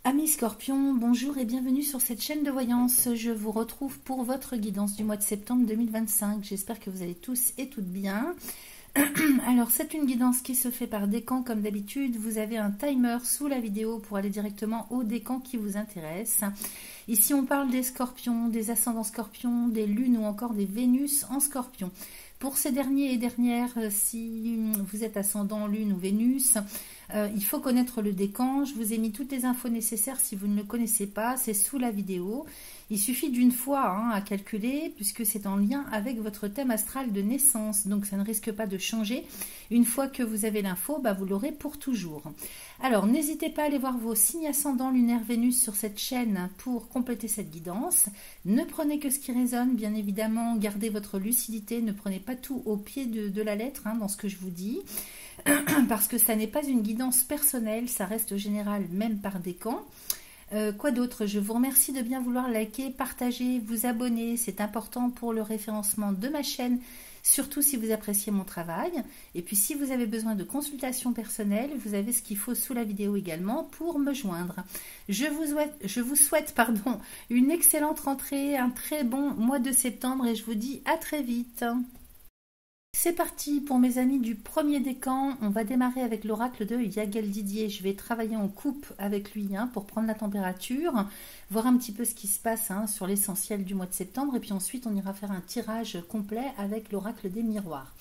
Amis Scorpions, bonjour et bienvenue sur cette chaîne de voyance. Je vous retrouve pour votre guidance du mois de septembre 2025. J'espère que vous allez tous et toutes bien. Alors, c'est une guidance qui se fait par décan comme d'habitude. Vous avez un timer sous la vidéo pour aller directement au décan qui vous intéresse. Ici, on parle des scorpions, des ascendants scorpions, des lunes ou encore des Vénus en scorpion. Pour ces derniers et dernières, si vous êtes ascendant lune ou Vénus, il faut connaître le décan. Je vous ai mis toutes les infos nécessaires si vous ne le connaissez pas, c'est sous la vidéo. Il suffit d'une fois à calculer puisque c'est en lien avec votre thème astral de naissance, donc ça ne risque pas de changer. Une fois que vous avez l'info, vous l'aurez pour toujours. Alors n'hésitez pas à aller voir vos signes ascendants lunaire Vénus sur cette chaîne pour compléter cette guidance. Ne prenez que ce qui résonne, bien évidemment, gardez votre lucidité, ne prenez pas tout au pied de la lettre dans ce que je vous dis. Parce que ça n'est pas une guidance personnelle, ça reste général même par décan. Quoi d'autre? Je vous remercie de bien vouloir liker, partager, vous abonner, c'est important pour le référencement de ma chaîne, surtout si vous appréciez mon travail. Et puis si vous avez besoin de consultations personnelles, vous avez ce qu'il faut sous la vidéo également pour me joindre. Je vous souhaite une excellente rentrée, un très bon mois de septembre et je vous dis à très vite. C'est parti pour mes amis du premier décan. On va démarrer avec l'oracle de Yagel Didier. Je vais travailler en coupe avec lui pour prendre la température, voir un petit peu ce qui se passe sur l'essentiel du mois de septembre. Et puis ensuite, on ira faire un tirage complet avec l'oracle des miroirs.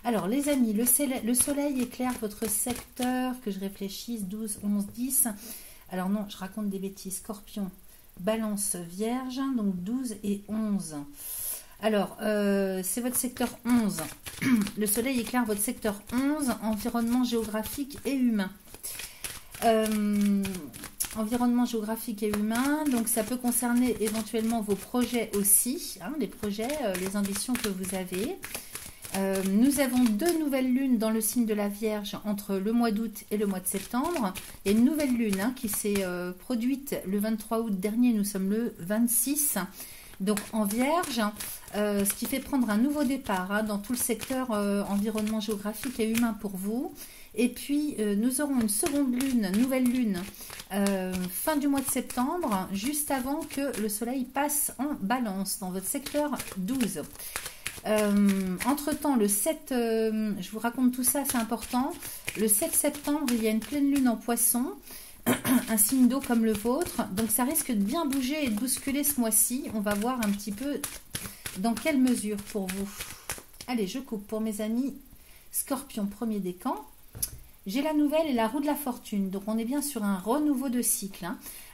Alors les amis, le soleil éclaire votre secteur, que je réfléchisse, 12, 11, 10. Alors non, je raconte des bêtises. Scorpion, Balance, Vierge, donc 12 et 11. Alors, c'est votre secteur 11. Le soleil éclaire votre secteur 11, environnement géographique et humain. Environnement géographique et humain, donc ça peut concerner éventuellement vos projets aussi, les projets, les ambitions que vous avez. Nous avons deux nouvelles lunes dans le signe de la Vierge entre le mois d'août et le mois de septembre. Il y a une nouvelle lune qui s'est produite le 23 août dernier, nous sommes le 26. Donc en Vierge, ce qui fait prendre un nouveau départ dans tout le secteur environnement géographique et humain pour vous. Et puis nous aurons une seconde lune, nouvelle lune, fin du mois de septembre, juste avant que le soleil passe en Balance dans votre secteur 12. Entre-temps, le 7, je vous raconte tout ça, c'est important. Le 7 septembre, il y a une pleine lune en Poisson. Un signe d'eau comme le vôtre, donc ça risque de bien bouger et de bousculer ce mois-ci. On va voir un petit peu dans quelle mesure pour vous. Allez, je coupe pour mes amis Scorpion, premier décan. J'ai la nouvelle et la roue de la fortune, donc on est bien sur un renouveau de cycle.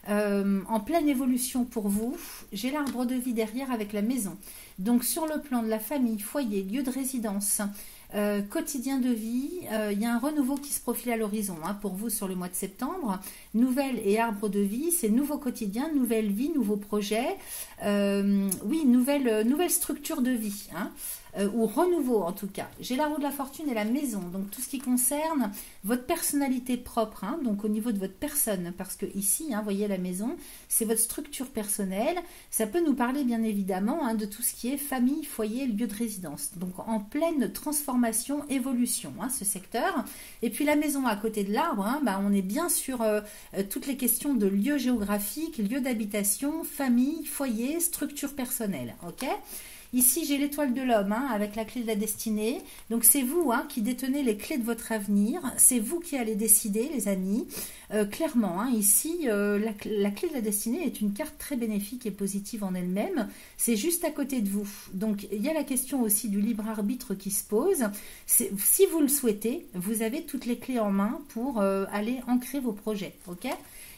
En pleine évolution pour vous. J'ai l'arbre de vie derrière avec la maison. Donc sur le plan de la famille, foyer, lieu de résidence, quotidien de vie, il y a un renouveau qui se profile à l'horizon pour vous sur le mois de septembre. Nouvelle et arbre de vie, c'est nouveau quotidien, nouvelle vie, nouveau projet, oui, nouvelle structure de vie, ou renouveau en tout cas. J'ai la roue de la fortune et la maison, donc tout ce qui concerne votre personnalité propre, donc au niveau de votre personne, parce que ici, vous voyez la maison, c'est votre structure personnelle. Ça peut nous parler bien évidemment de tout ce qui est famille, foyer, lieu de résidence. Donc en pleine transformation, évolution, ce secteur. Et puis la maison à côté de l'arbre, on est bien sur toutes les questions de lieu géographique, lieu d'habitation, famille, foyer, structure personnelle. Ok ? Ici, j'ai l'étoile de l'homme avec la clé de la destinée. Donc, c'est vous qui détenez les clés de votre avenir. C'est vous qui allez décider, les amis. Clairement, ici, la clé de la destinée est une carte très bénéfique et positive en elle-même. C'est juste à côté de vous. Donc, il y a la question aussi du libre arbitre qui se pose. Si vous le souhaitez, vous avez toutes les clés en main pour aller ancrer vos projets. Ok ?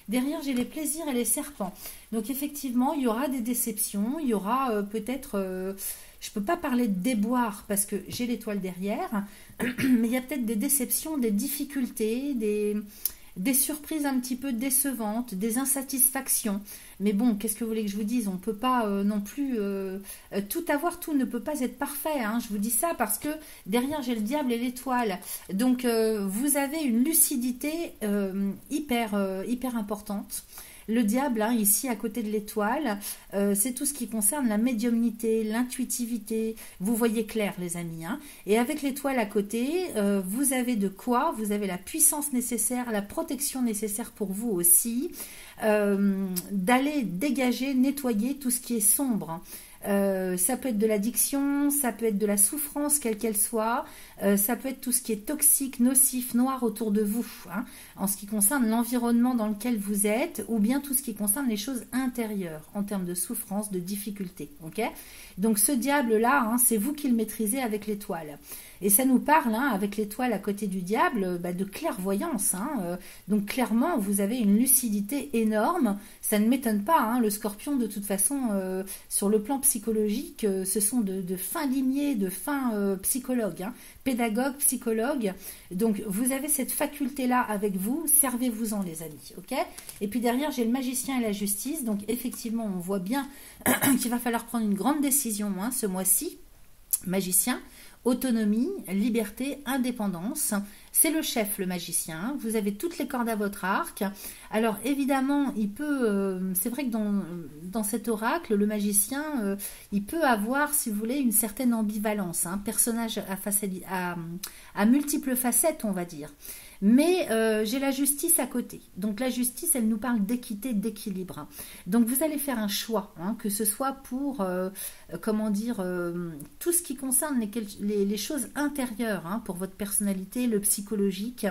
Derrière, j'ai les plaisirs et les serpents. Donc, effectivement, il y aura des déceptions. Il y aura peut-être... je ne peux pas parler de déboire parce que j'ai l'étoile derrière. Mais il y a peut-être des déceptions, des difficultés, des surprises un petit peu décevantes, des insatisfactions. Mais bon, qu'est-ce que vous voulez que je vous dise? On ne peut pas non plus tout avoir, tout ne peut pas être parfait. Je vous dis ça parce que derrière, j'ai le diable et l'étoile. Donc, vous avez une lucidité hyper importante. Le diable, hein, ici à côté de l'étoile, c'est tout ce qui concerne la médiumnité, l'intuitivité. Vous voyez clair, les amis. Hein. Et avec l'étoile à côté, vous avez de quoi? Vous avez la puissance nécessaire, la protection nécessaire pour vous aussi, d'aller dégager, nettoyer tout ce qui est sombre. Ça peut être de l'addiction, ça peut être de la souffrance, quelle qu'elle soit, ça peut être tout ce qui est toxique, nocif, noir autour de vous, hein, en ce qui concerne l'environnement dans lequel vous êtes, ou bien tout ce qui concerne les choses intérieures, en termes de souffrance, de difficulté. Okay, donc ce diable-là, hein, c'est vous qui le maîtrisez avec l'étoile. Et ça nous parle, hein, avec l'étoile à côté du diable, de clairvoyance. Hein, donc clairement, vous avez une lucidité énorme. Ça ne m'étonne pas. Hein, le scorpion, de toute façon, sur le plan psychologique, ce sont de fins limiers, de fins psychologues, hein, pédagogues, psychologues. Donc vous avez cette faculté-là avec vous. Servez-vous-en, les amis. Okay, et puis derrière, j'ai le magicien et la justice. Donc effectivement, on voit bien qu'il va falloir prendre une grande décision, hein, ce mois-ci. Magicien. Autonomie, liberté, indépendance. C'est le chef, le magicien. Vous avez toutes les cordes à votre arc. Alors évidemment, il peut, c'est vrai que dans cet oracle, le magicien, il peut avoir, si vous voulez, une certaine ambivalence. Hein, personnage à multiples facettes, on va dire. Mais j'ai la justice à côté. Donc la justice, elle nous parle d'équité, d'équilibre. Donc vous allez faire un choix, hein, que ce soit pour, comment dire, tout ce qui concerne les choses intérieures, hein, pour votre personnalité, le psychologique,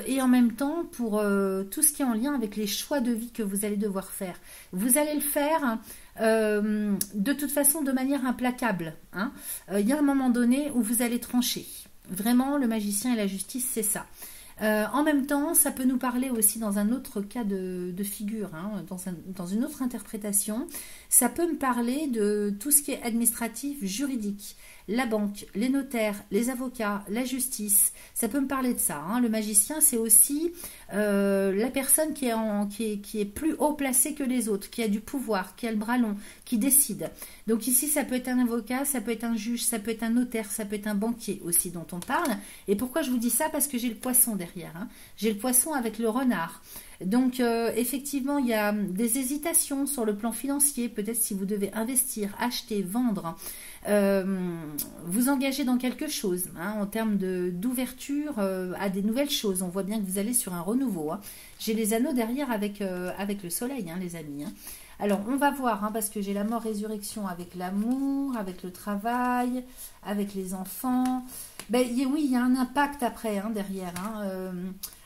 et en même temps pour tout ce qui est en lien avec les choix de vie que vous allez devoir faire. Vous allez le faire de toute façon de manière implacable. Hein. Il y a un moment donné où vous allez trancher. Vraiment, le magicien et la justice, c'est ça. En même temps, ça peut nous parler aussi dans un autre cas de figure, hein, dans une autre interprétation. Ça peut me parler de tout ce qui est administratif, juridique, la banque, les notaires, les avocats, la justice. Ça peut me parler de ça. Hein. Le magicien, c'est aussi la personne qui est plus haut placée que les autres, qui a du pouvoir, qui a le bras long, qui décide. Donc ici, ça peut être un avocat, ça peut être un juge, ça peut être un notaire, ça peut être un banquier aussi dont on parle. Et pourquoi je vous dis ça? Parce que j'ai le poisson derrière. Hein. J'ai le poisson avec le renard. Donc effectivement, il y a des hésitations sur le plan financier, peut-être si vous devez investir, acheter, vendre, vous engager dans quelque chose, hein, en termes d'ouverture à des nouvelles choses. On voit bien que vous allez sur un renouveau. Hein. J'ai les anneaux derrière avec le soleil, hein, les amis. Hein. Alors, on va voir, hein, parce que j'ai la mort-résurrection avec l'amour, avec le travail, avec les enfants. Ben, oui, il y a un impact après, hein, derrière. Hein,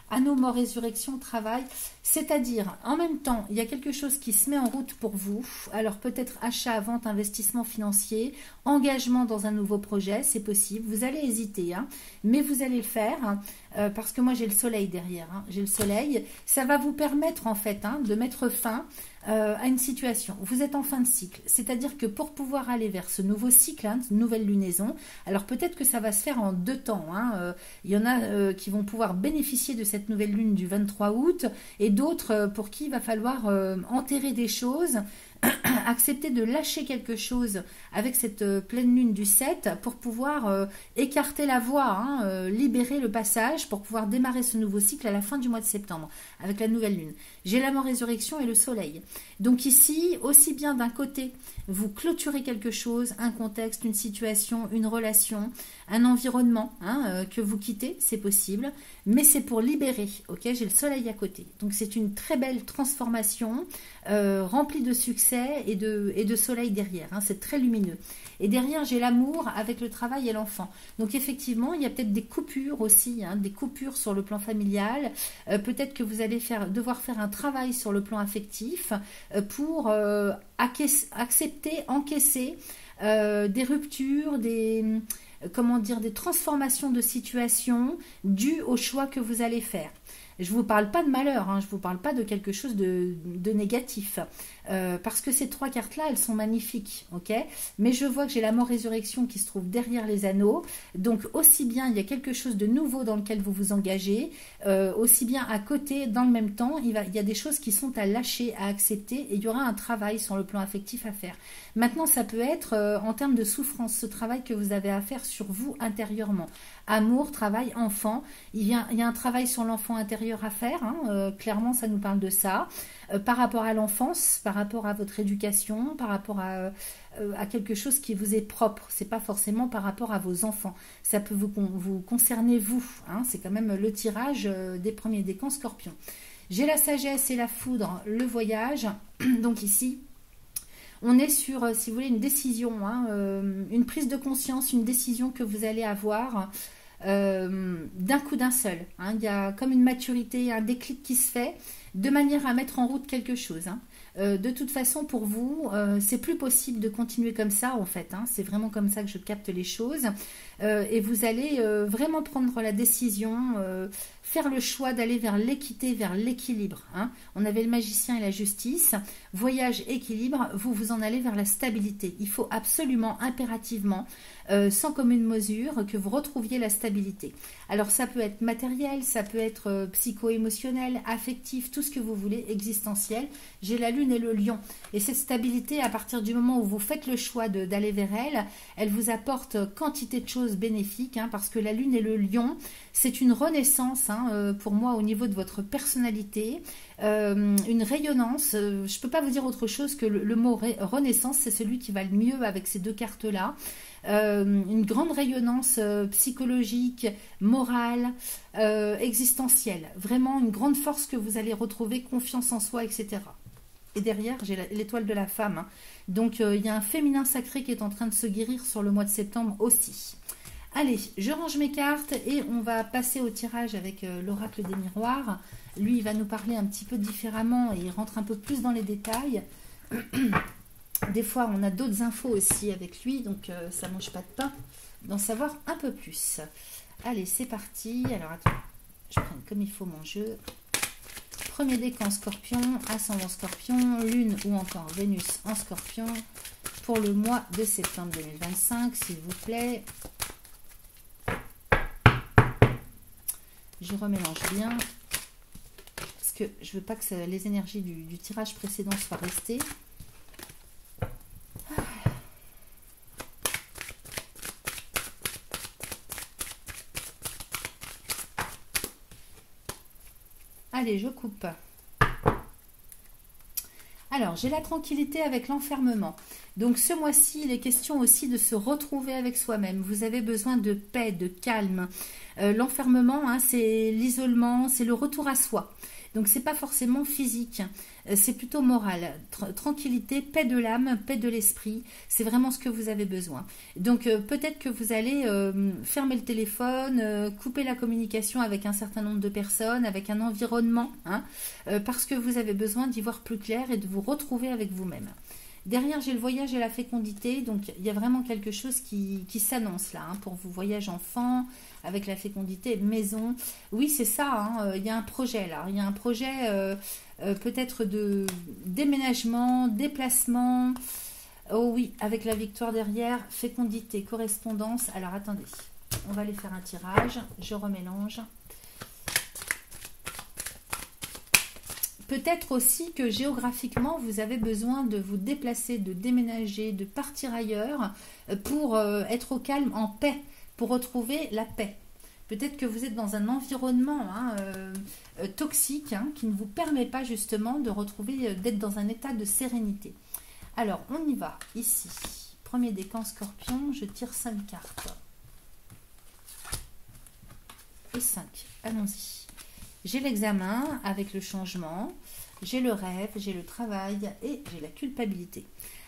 anneau, mort, résurrection, travail. C'est-à-dire, en même temps, il y a quelque chose qui se met en route pour vous. Alors, peut-être achat, vente, investissement financier, engagement dans un nouveau projet, c'est possible. Vous allez hésiter, hein, mais vous allez le faire, hein, parce que moi, j'ai le soleil derrière. Hein, j'ai le soleil. Ça va vous permettre, en fait, hein, de mettre fin à une situation. Vous êtes en fin de cycle. C'est-à-dire que pour pouvoir aller vers ce nouveau cycle, hein, une nouvelle lunaison, alors peut-être que ça va se faire en 2 temps. Hein, il y en a qui vont pouvoir bénéficier de cette nouvelle lune du 23 août et d'autres pour qui il va falloir enterrer des choses, accepter de lâcher quelque chose avec cette pleine lune du 7 pour pouvoir écarter la voie, hein, libérer le passage pour pouvoir démarrer ce nouveau cycle à la fin du mois de septembre avec la nouvelle lune. J'ai la mort-résurrection et le soleil. Donc ici, aussi bien d'un côté, vous clôturez quelque chose, un contexte, une situation, une relation, un environnement, hein, que vous quittez, c'est possible, mais c'est pour libérer. Ok, j'ai le soleil à côté. Donc c'est une très belle transformation remplie de succès et de soleil derrière. Hein, c'est très lumineux. Et derrière, j'ai l'amour avec le travail et l'enfant. Donc effectivement, il y a peut-être des coupures aussi, hein, des coupures sur le plan familial. Peut-être que vous allez devoir faire un travail sur le plan affectif pour accepter, encaisser des ruptures, des transformations de situation dues au choix que vous allez faire. Je ne vous parle pas de malheur, hein, je ne vous parle pas de quelque chose de négatif, parce que ces 3 cartes-là, elles sont magnifiques, ok. Mais je vois que j'ai la mort-résurrection qui se trouve derrière les anneaux, donc aussi bien il y a quelque chose de nouveau dans lequel vous vous engagez, aussi bien à côté, dans le même temps, il y a des choses qui sont à lâcher, à accepter, et il y aura un travail sur le plan affectif à faire. Maintenant, ça peut être en termes de souffrance, ce travail que vous avez à faire sur vous intérieurement. Amour, travail, enfant, il y a un travail sur l'enfant intérieur intérieur à faire, hein, clairement ça nous parle de ça, par rapport à l'enfance, par rapport à votre éducation, par rapport à quelque chose qui vous est propre, c'est pas forcément par rapport à vos enfants, ça peut vous concerner vous, hein, c'est quand même le tirage des premiers décans Scorpion. J'ai la sagesse et la foudre, le voyage, donc ici on est sur, si vous voulez, une décision, hein, une prise de conscience, une décision que vous allez avoir d'un coup d'un seul. Hein. Il y a comme une maturité, un déclic qui se fait de manière à mettre en route quelque chose. Hein. De toute façon, pour vous, c'est plus possible de continuer comme ça, en fait. Hein. C'est vraiment comme ça que je capte les choses. Et vous allez vraiment prendre la décision, faire le choix d'aller vers l'équité, vers l'équilibre. Hein. On avait le magicien et la justice. Voyage, équilibre, vous en allez vers la stabilité. Il faut absolument, impérativement, sans commune mesure, que vous retrouviez la stabilité. Alors ça peut être matériel, ça peut être psycho-émotionnel, affectif, tout ce que vous voulez, existentiel. J'ai la lune et le lion. Et cette stabilité, à partir du moment où vous faites le choix d'aller vers elle, elle vous apporte quantité de choses bénéfiques, hein, parce que la lune et le lion, c'est une renaissance, hein, pour moi, au niveau de votre personnalité, une rayonnance. Je ne peux pas vous dire autre chose que le mot renaissance, c'est celui qui va le mieux avec ces deux cartes-là. Une grande rayonnance psychologique, morale, existentielle. Vraiment une grande force que vous allez retrouver, confiance en soi, etc. Et derrière, j'ai l'étoile de la femme. Hein. Donc, il y a un féminin sacré qui est en train de se guérir sur le mois de septembre aussi. Allez, je range mes cartes et on va passer au tirage avec l'oracle des miroirs. Lui, il va nous parler un petit peu différemment et il rentre un peu plus dans les détails. Des fois, on a d'autres infos aussi avec lui, donc ça ne mange pas de pain d'en savoir un peu plus. Allez, c'est parti. Alors, attends, je prends comme il faut mon jeu. Premier décan Scorpion, ascendant Scorpion, Lune ou encore Vénus en Scorpion pour le mois de septembre 2025, s'il vous plaît. Je remélange bien parce que je veux pas que les énergies du tirage précédent soient restées. Allez, je coupe. Alors, j'ai la tranquillité avec l'enfermement. Donc, ce mois-ci, il est question aussi de se retrouver avec soi-même. Vous avez besoin de paix, de calme. L'enfermement, hein, c'est l'isolement, c'est le retour à soi. Donc, c'est pas forcément physique, c'est plutôt moral. Tranquillité, paix de l'âme, paix de l'esprit, c'est vraiment ce que vous avez besoin. Donc, peut-être que vous allez fermer le téléphone, couper la communication avec un certain nombre de personnes, avec un environnement, hein, parce que vous avez besoin d'y voir plus clair et de vous retrouver avec vous-même. Derrière, j'ai le voyage et la fécondité, donc il y a vraiment quelque chose qui s'annonce là, hein, pour vous, voyage enfant, avec la fécondité, maison. Oui, c'est ça, hein, il y a un projet là, il y a un projet peut-être de déménagement, déplacement. Oh oui, avec la victoire derrière, fécondité, correspondance. Alors attendez, on va aller faire un tirage, je remélange. Peut-être aussi que géographiquement, vous avez besoin de vous déplacer, de déménager, de partir ailleurs pour être au calme, en paix, pour retrouver la paix. Peut-être que vous êtes dans un environnement toxique, hein, qui ne vous permet pas justement de retrouver, d'être dans un état de sérénité. Alors, on y va, ici. Premier décan Scorpion, je tire 5 cartes. Et 5, allons-y. J'ai l'examen avec le changement, j'ai le rêve, j'ai le travail et j'ai la culpabilité.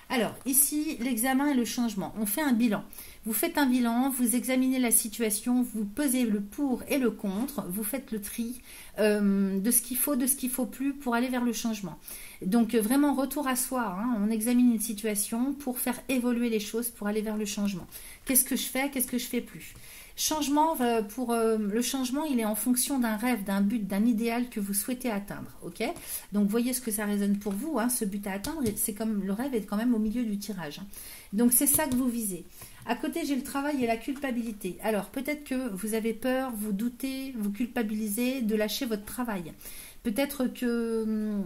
Alors, ici, l'examen et le changement. On fait un bilan. Vous faites un bilan, vous examinez la situation, vous pesez le pour et le contre, vous faites le tri de ce qu'il faut, de ce qu'il ne faut plus pour aller vers le changement. Donc, vraiment, retour à soi. Hein, on examine une situation pour faire évoluer les choses, pour aller vers le changement. Qu'est-ce que je fais, qu'est-ce que je ne fais plus ? Changement, pour le changement, il est en fonction d'un rêve, d'un but, d'un idéal que vous souhaitez atteindre. Ok ? Donc, voyez ce que ça résonne pour vous. Hein, ce but à atteindre, c'est comme le rêve est quand même au milieu du tirage. Hein. Donc, c'est ça que vous visez. À côté, j'ai le travail et la culpabilité. Alors, peut-être que vous avez peur, vous doutez, vous culpabilisez de lâcher votre travail. Peut-être que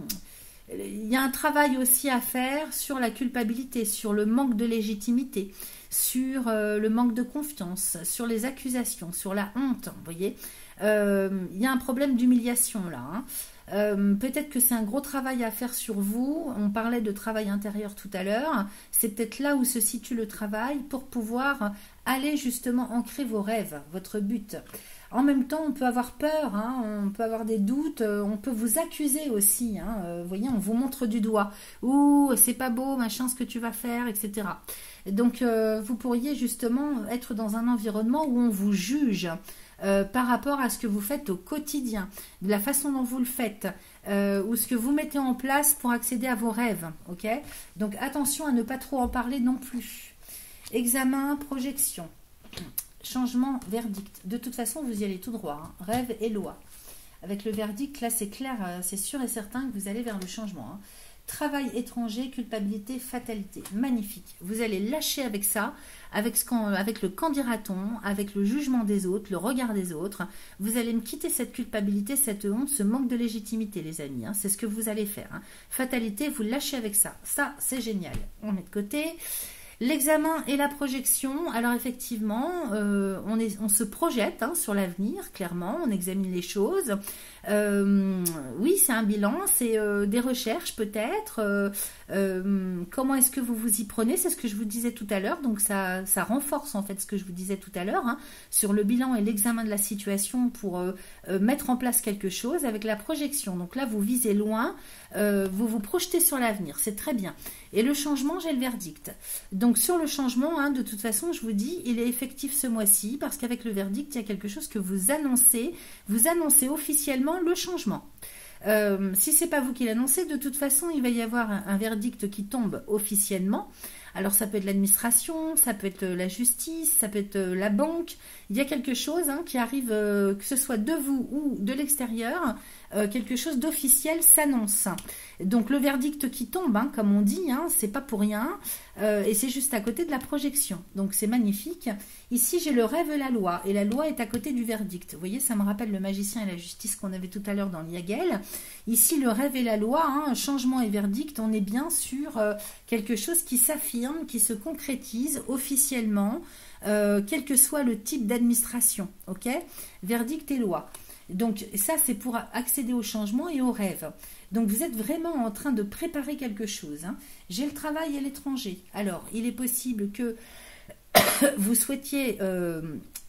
il y a un travail aussi à faire sur la culpabilité, sur le manque de légitimité, sur le manque de confiance, sur les accusations, sur la honte, vous voyez. Il y a un problème d'humiliation là, hein. Peut-être que c'est un gros travail à faire sur vous. On parlait de travail intérieur tout à l'heure. C'est peut-être là où se situe le travail pour pouvoir aller justement ancrer vos rêves, votre but. En même temps, on peut avoir peur, hein, on peut avoir des doutes, on peut vous accuser aussi. Hein, vous voyez, on vous montre du doigt. Ouh, c'est pas beau, machin, ce que tu vas faire, etc. Donc, vous pourriez justement être dans un environnement où on vous juge par rapport à ce que vous faites au quotidien, de la façon dont vous le faites, ou ce que vous mettez en place pour accéder à vos rêves. Ok ? Donc, attention à ne pas trop en parler non plus. Examen, projection. Changement, verdict. De toute façon, vous y allez tout droit. Hein. Rêve et loi. Avec le verdict, là, c'est clair, c'est sûr et certain que vous allez vers le changement. Hein. Travail étranger, culpabilité, fatalité. Magnifique. Vous allez lâcher avec ça, avec le qu'en dira-t-on, avec le jugement des autres, le regard des autres. Vous allez me quitter cette culpabilité, cette honte, ce manque de légitimité, les amis. Hein. C'est ce que vous allez faire. Hein. Fatalité, vous lâchez avec ça. Ça, c'est génial. On met de côté. L'examen et la projection, alors effectivement, on se projette hein, sur l'avenir, clairement, on examine les choses. Oui, c'est un bilan, c'est des recherches peut-être. Comment est-ce que vous vous y prenez? C'est ce que je vous disais tout à l'heure, donc ça renforce en fait ce que je vous disais tout à l'heure, hein, sur le bilan et l'examen de la situation pour mettre en place quelque chose avec la projection. Donc là, vous visez loin, vous vous projetez sur l'avenir, c'est très bien. Et le changement, j'ai le verdict. Donc sur le changement, hein, de toute façon, je vous dis, il est effectif ce mois-ci, parce qu'avec le verdict, il y a quelque chose que vous annoncez officiellement le changement. Si c'est pas vous qui l'annoncez, de toute façon, il va y avoir un verdict qui tombe officiellement. Alors ça peut être l'administration, ça peut être la justice, ça peut être la banque. Il y a quelque chose hein, qui arrive, que ce soit de vous ou de l'extérieur, quelque chose d'officiel s'annonce. Donc le verdict qui tombe, hein, comme on dit, hein, c'est pas pour rien, et c'est juste à côté de la projection. Donc c'est magnifique. Ici j'ai le rêve et la loi est à côté du verdict. Vous voyez, ça me rappelle le magicien et la justice qu'on avait tout à l'heure dans l'Iagel. Ici le rêve et la loi, hein, changement et verdict, on est bien sur quelque chose qui s'affirme, qui se concrétise officiellement, quel que soit le type d'administration. Ok ? Verdict et loi. Donc ça c'est pour accéder au changement et au rêve. Donc vous êtes vraiment en train de préparer quelque chose. Hein. J'ai le travail à l'étranger. Alors il est possible que vous souhaitiez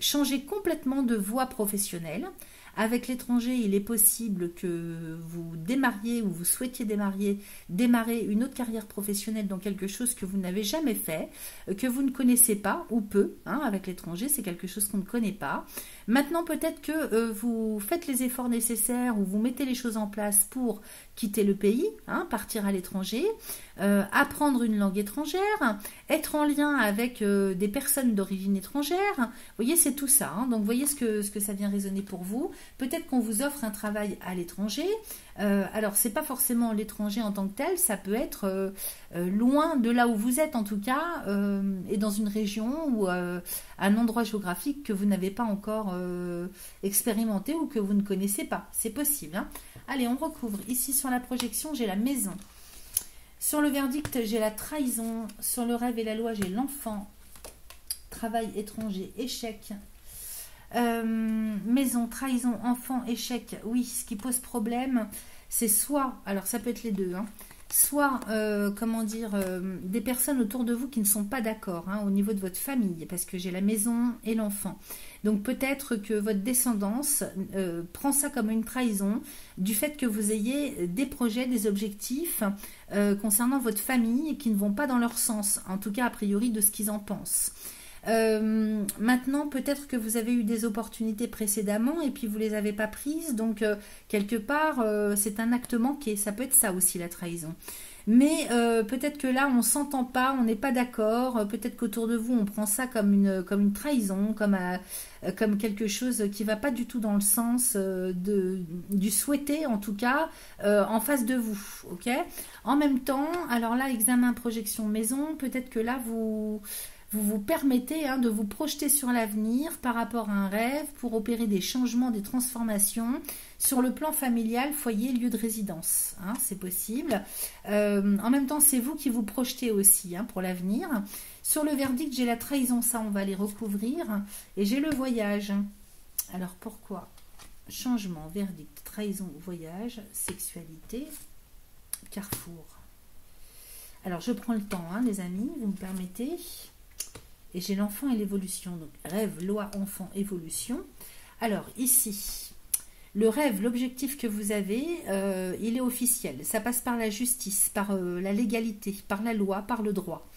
changer complètement de voie professionnelle. Avec l'étranger, il est possible que vous démarriez ou vous souhaitiez démarrer une autre carrière professionnelle dans quelque chose que vous n'avez jamais fait, que vous ne connaissez pas ou peu. Hein, avec l'étranger, c'est quelque chose qu'on ne connaît pas. Maintenant, peut-être que vous faites les efforts nécessaires ou vous mettez les choses en place pour quitter le pays, hein, partir à l'étranger, apprendre une langue étrangère, être en lien avec des personnes d'origine étrangère. Vous voyez, c'est tout ça. Hein. Donc, vous voyez ce que ça vient résonner pour vous. Peut-être qu'on vous offre un travail à l'étranger. Alors, c'est pas forcément l'étranger en tant que tel. Ça peut être loin de là où vous êtes, en tout cas, et dans une région ou un endroit géographique que vous n'avez pas encore expérimenté ou que vous ne connaissez pas. C'est possible. Hein. Allez, on recouvre. Ici, sur la projection, j'ai la maison. Sur le verdict, j'ai la trahison. Sur le rêve et la loi, j'ai l'enfant. Travail étranger, échec. Maison, trahison, enfant, échec. Oui, ce qui pose problème, c'est soit, alors ça peut être les deux, hein, soit, des personnes autour de vous qui ne sont pas d'accord hein, au niveau de votre famille, parce que j'ai la maison et l'enfant. Donc peut-être que votre descendance prend ça comme une trahison du fait que vous ayez des projets, des objectifs concernant votre famille qui ne vont pas dans leur sens, en tout cas a priori de ce qu'ils en pensent. Maintenant, peut-être que vous avez eu des opportunités précédemment et puis vous les avez pas prises, donc quelque part c'est un acte manqué, ça peut être ça aussi la trahison. Mais peut-être que là on s'entend pas, on n'est pas d'accord, peut-être qu'autour de vous on prend ça comme une trahison, comme quelque chose qui va pas du tout dans le sens du souhaité en tout cas en face de vous, ok. En même temps, alors là examen projection maison, peut-être que là vous permettez hein, de vous projeter sur l'avenir par rapport à un rêve pour opérer des changements, des transformations sur le plan familial, foyer, lieu de résidence. Hein, c'est possible. En même temps, c'est vous qui vous projetez aussi hein, pour l'avenir. Sur le verdict, j'ai la trahison, ça on va les recouvrir. Et j'ai le voyage. Alors pourquoi ? changement, verdict, trahison, voyage, sexualité, carrefour. Alors, je prends le temps, hein, les amis, vous me permettez. Et j'ai l'enfant et l'évolution. Donc, rêve, loi, enfant, évolution. Alors, ici, le rêve, l'objectif que vous avez, il est officiel. Ça passe par la justice, par la légalité, par la loi, par le droit.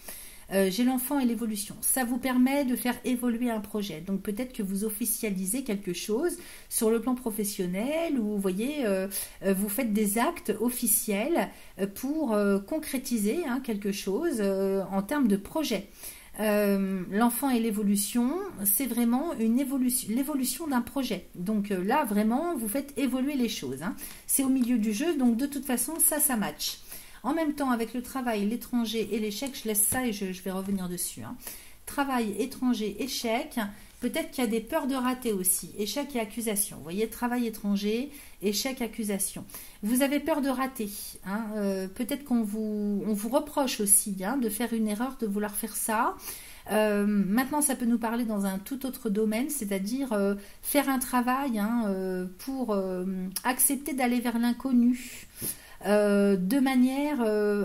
J'ai l'enfant et l'évolution. Ça vous permet de faire évoluer un projet. Donc peut-être que vous officialisez quelque chose sur le plan professionnel ou vous voyez, vous faites des actes officiels pour concrétiser quelque chose en termes de projet. L'enfant et l'évolution, c'est vraiment une évolution, l'évolution d'un projet. Donc là, vraiment, vous faites évoluer les choses. Hein. C'est au milieu du jeu, donc de toute façon, ça match. En même temps, avec le travail, l'étranger et l'échec, je laisse ça et je vais revenir dessus. Hein. Travail, étranger, échec. Peut-être qu'il y a des peurs de rater aussi. Échec et accusation. Vous voyez, travail étranger, échec, accusation. Vous avez peur de rater. Hein. Peut-être on vous reproche aussi de faire une erreur, de vouloir faire ça. Maintenant, ça peut nous parler dans un tout autre domaine, c'est-à-dire faire un travail pour accepter d'aller vers l'inconnu. De manière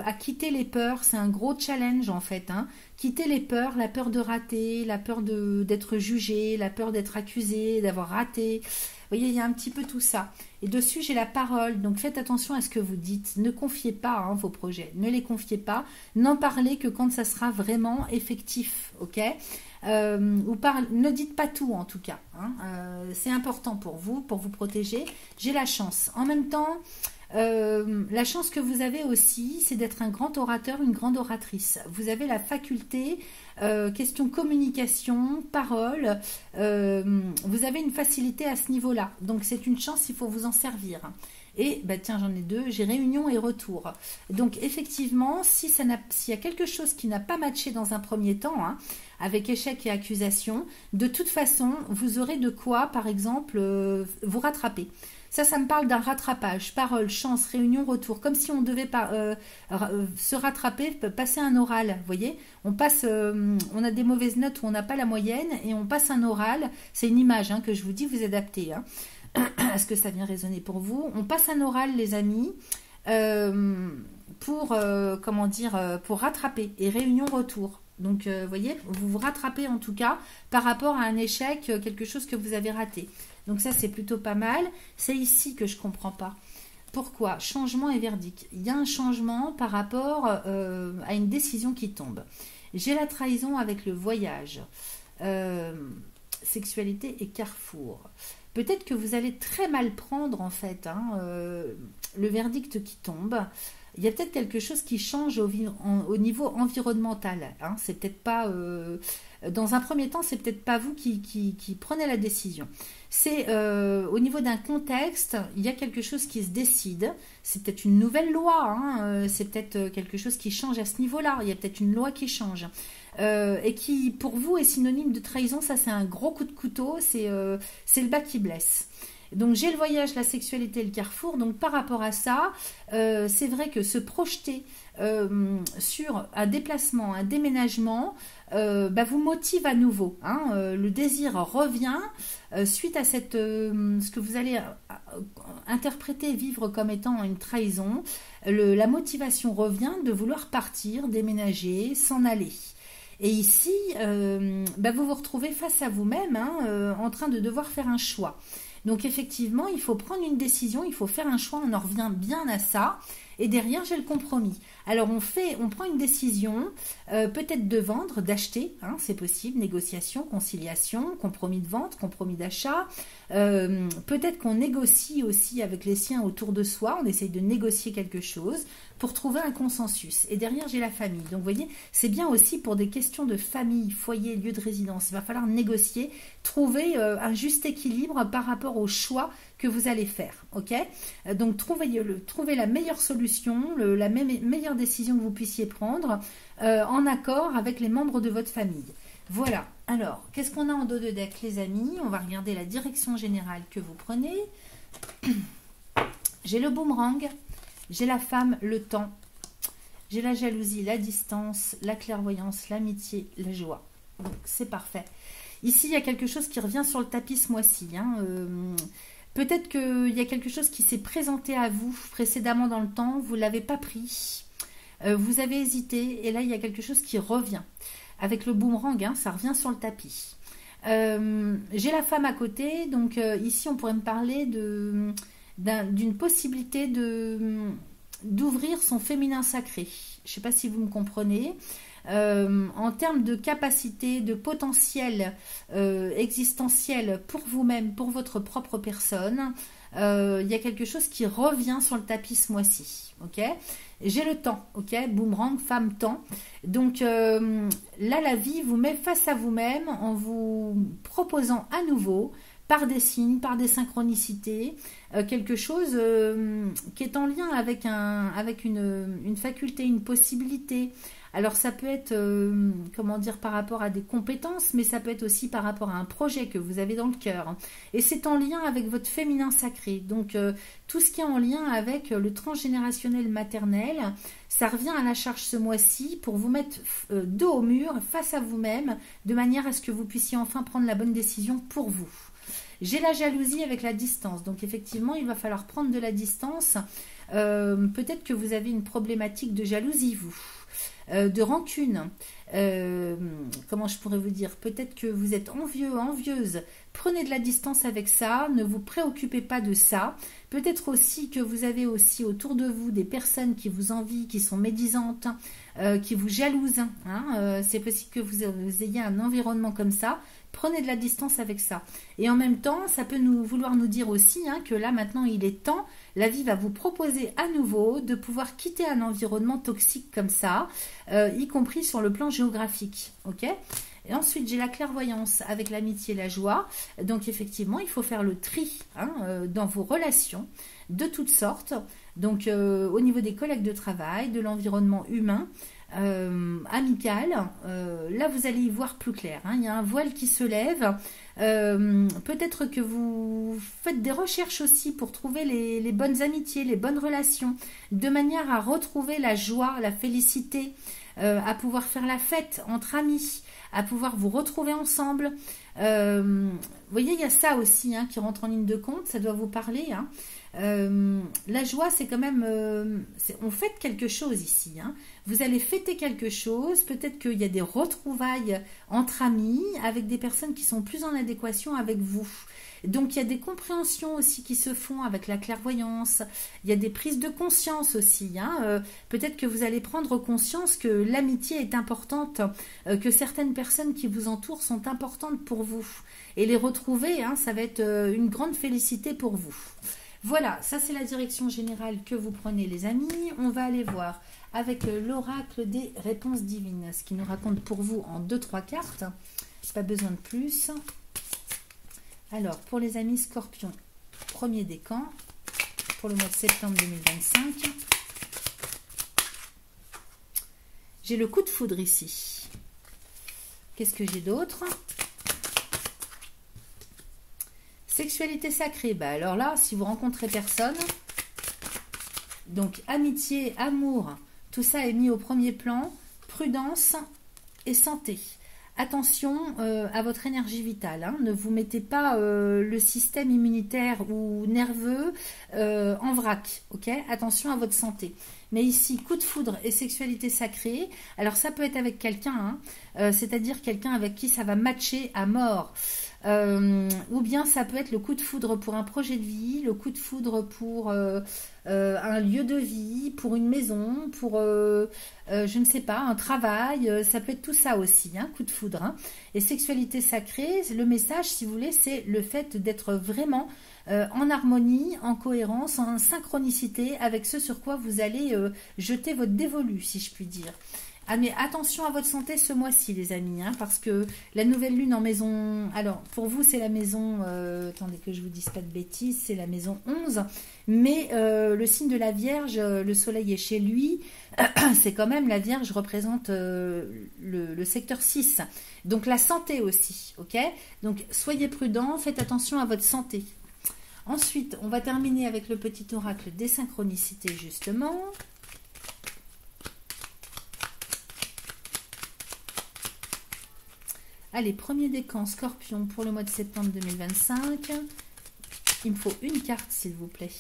à quitter les peurs, c'est un gros challenge en fait, hein. Quitter les peurs, la peur de rater, la peur d'être jugé, la peur d'être accusé, d'avoir raté. Vous voyez, il y a un petit peu tout ça. Et dessus, j'ai la parole, donc faites attention à ce que vous dites. Ne confiez pas vos projets, ne les confiez pas. N'en parlez que quand ça sera vraiment effectif, ok ? Ne dites pas tout en tout cas. Hein. C'est important pour vous protéger. J'ai la chance. En même temps, la chance que vous avez aussi, c'est d'être un grand orateur, une grande oratrice. Vous avez la faculté, question communication, parole, vous avez une facilité à ce niveau-là. Donc c'est une chance, il faut vous en servir. Et tiens, j'en ai deux, j'ai réunion et retour. Donc effectivement, s'il y a quelque chose qui n'a pas matché dans un premier temps, avec échec et accusation, de toute façon, vous aurez de quoi, par exemple, vous rattraper. Ça me parle d'un rattrapage, parole, chance, réunion, retour, comme si on devait se rattraper, passer un oral, vous voyez, on a des mauvaises notes où on n'a pas la moyenne et on passe un oral, c'est une image que je vous dis, vous adaptez, est-ce que ça vient résonner pour vous? On passe un oral, les amis, pour rattraper, et réunion, retour. Donc, vous voyez, vous vous rattrapez en tout cas par rapport à un échec, quelque chose que vous avez raté. Donc ça, c'est plutôt pas mal. C'est ici que je ne comprends pas. Pourquoi? Changement et verdict. Il y a un changement par rapport à une décision qui tombe. J'ai la trahison avec le voyage. Sexualité et carrefour. Peut-être que vous allez très mal prendre, en fait, le verdict qui tombe. Il y a peut-être quelque chose qui change au niveau environnemental. C'est peut-être pas... dans un premier temps, c'est peut-être pas vous qui prenez la décision. C'est au niveau d'un contexte, il y a quelque chose qui se décide. C'est peut-être une nouvelle loi. C'est peut-être quelque chose qui change à ce niveau-là. Il y a peut-être une loi qui change. Et qui, pour vous, est synonyme de trahison. Ça, c'est un gros coup de couteau. C'est le bas qui blesse. Donc j'ai le voyage, la sexualité et le carrefour. Donc par rapport à ça, c'est vrai que se projeter sur un déplacement, un déménagement, vous motive à nouveau. Le désir revient suite à ce que vous allez interpréter, vivre comme étant une trahison. La motivation revient de vouloir partir, déménager, s'en aller. Et ici, vous vous retrouvez face à vous-même en train de devoir faire un choix. Donc effectivement, il faut prendre une décision, il faut faire un choix, on en revient bien à ça. Et derrière, j'ai le compromis. Alors on prend une décision, peut-être de vendre, d'acheter, c'est possible, négociation, conciliation, compromis de vente, compromis d'achat. Peut-être qu'on négocie aussi avec les siens autour de soi, on essaye de négocier quelque chose pour trouver un consensus. Et derrière, j'ai la famille. Donc vous voyez, c'est bien aussi pour des questions de famille, foyer, lieu de résidence. Il va falloir négocier, trouver un juste équilibre par rapport au choix que vous allez faire, ok? Donc trouvez la meilleure solution, la meilleure décision que vous puissiez prendre en accord avec les membres de votre famille. Voilà. Alors, qu'est-ce qu'on a en dos de deck, les amis? On va regarder la direction générale que vous prenez. J'ai le boomerang, j'ai la femme, le temps, j'ai la jalousie, la distance, la clairvoyance, l'amitié, la joie. Donc, c'est parfait. Ici, il y a quelque chose qui revient sur le tapis ce mois-ci. Peut-être qu'il y a quelque chose qui s'est présenté à vous précédemment dans le temps, vous ne l'avez pas pris, vous avez hésité, et là il y a quelque chose qui revient. Avec le boomerang, hein, ça revient sur le tapis. J'ai la femme à côté, donc ici on pourrait me parler d'une possibilité d'ouvrir son féminin sacré. Je ne sais pas si vous me comprenez. En termes de capacité, de potentiel existentiel pour vous-même, pour votre propre personne, il y a quelque chose qui revient sur le tapis ce mois-ci. Ok, j'ai le temps. Ok, boomerang, femme, temps. Donc là, la vie vous met face à vous-même en vous proposant à nouveau, par des signes, par des synchronicités, quelque chose qui est en lien avec une faculté, une possibilité. Alors ça peut être, comment dire, par rapport à des compétences, mais ça peut être aussi par rapport à un projet que vous avez dans le cœur. Et c'est en lien avec votre féminin sacré. Donc tout ce qui est en lien avec le transgénérationnel maternel, ça revient à la charge ce mois-ci pour vous mettre dos au mur, face à vous-même, de manière à ce que vous puissiez enfin prendre la bonne décision pour vous. J'ai la jalousie avec la distance. Donc effectivement, il va falloir prendre de la distance. Peut-être que vous avez une problématique de jalousie, vous. De rancune, comment je pourrais vous dire, peut-être que vous êtes envieux, envieuse, prenez de la distance avec ça, ne vous préoccupez pas de ça, peut-être aussi que vous avez aussi autour de vous des personnes qui vous envient, qui sont médisantes, qui vous jalousent, hein, c'est possible que vous ayez un environnement comme ça. Prenez de la distance avec ça. Et en même temps, ça peut vouloir nous dire aussi hein, que là, maintenant, il est temps, la vie va vous proposer à nouveau de pouvoir quitter un environnement toxique comme ça, y compris sur le plan géographique. Ok ? Et ensuite, j'ai la clairvoyance avec l'amitié et la joie. Donc, effectivement, il faut faire le tri hein, dans vos relations de toutes sortes. Donc, au niveau des collègues de travail, de l'environnement humain, amical, là vous allez y voir plus clair, hein. Il y a un voile qui se lève, peut-être que vous faites des recherches aussi pour trouver les bonnes amitiés, les bonnes relations, de manière à retrouver la joie, la félicité, à pouvoir faire la fête entre amis, à pouvoir vous retrouver ensemble. Vous voyez, il y a ça aussi hein, qui rentre en ligne de compte, ça doit vous parler, hein. La joie, c'est quand même... on fête quelque chose ici. Hein. Vous allez fêter quelque chose. Peut-être qu'il y a des retrouvailles entre amis avec des personnes qui sont plus en adéquation avec vous. Donc, il y a des compréhensions aussi qui se font avec la clairvoyance. Il y a des prises de conscience aussi. Hein. Peut-être que vous allez prendre conscience que l'amitié est importante, que certaines personnes qui vous entourent sont importantes pour vous. Et les retrouver, hein, ça va être une grande félicité pour vous. Voilà, ça c'est la direction générale que vous prenez les amis. On va aller voir avec l'oracle des réponses divines, ce qui nous raconte pour vous en 2-3 cartes. Pas besoin de plus. Alors, pour les amis scorpions, premier décan, pour le mois de septembre 2025. J'ai le coup de foudre ici. Qu'est-ce que j'ai d'autre ? Sexualité sacrée, bah alors là, si vous rencontrez personne, donc amitié, amour, tout ça est mis au premier plan, prudence et santé. Attention à votre énergie vitale, hein. Ne vous mettez pas le système immunitaire ou nerveux en vrac, ok ? Attention à votre santé. Mais ici, coup de foudre et sexualité sacrée, alors ça peut être avec quelqu'un, hein, c'est-à-dire quelqu'un avec qui ça va matcher à mort. Ou bien ça peut être le coup de foudre pour un projet de vie, le coup de foudre pour un lieu de vie, pour une maison, pour je ne sais pas, un travail, ça peut être tout ça aussi, hein, coup de foudre. Hein. Et sexualité sacrée, le message, si vous voulez, c'est le fait d'être vraiment en harmonie, en cohérence, en synchronicité avec ce sur quoi vous allez jeter votre dévolu, si je puis dire. Ah mais attention à votre santé ce mois-ci les amis, hein, parce que la nouvelle lune en maison, alors pour vous c'est la maison, attendez que je vous dise pas de bêtises, c'est la maison 11, mais le signe de la Vierge, le soleil est chez lui, c'est quand même la Vierge représente le secteur 6, donc la santé aussi, ok ? Donc soyez prudents, faites attention à votre santé. Ensuite, on va terminer avec le petit oracle des synchronicités justement. Allez, premier décan Scorpion pour le mois de septembre 2025. Il me faut une carte, s'il vous plaît.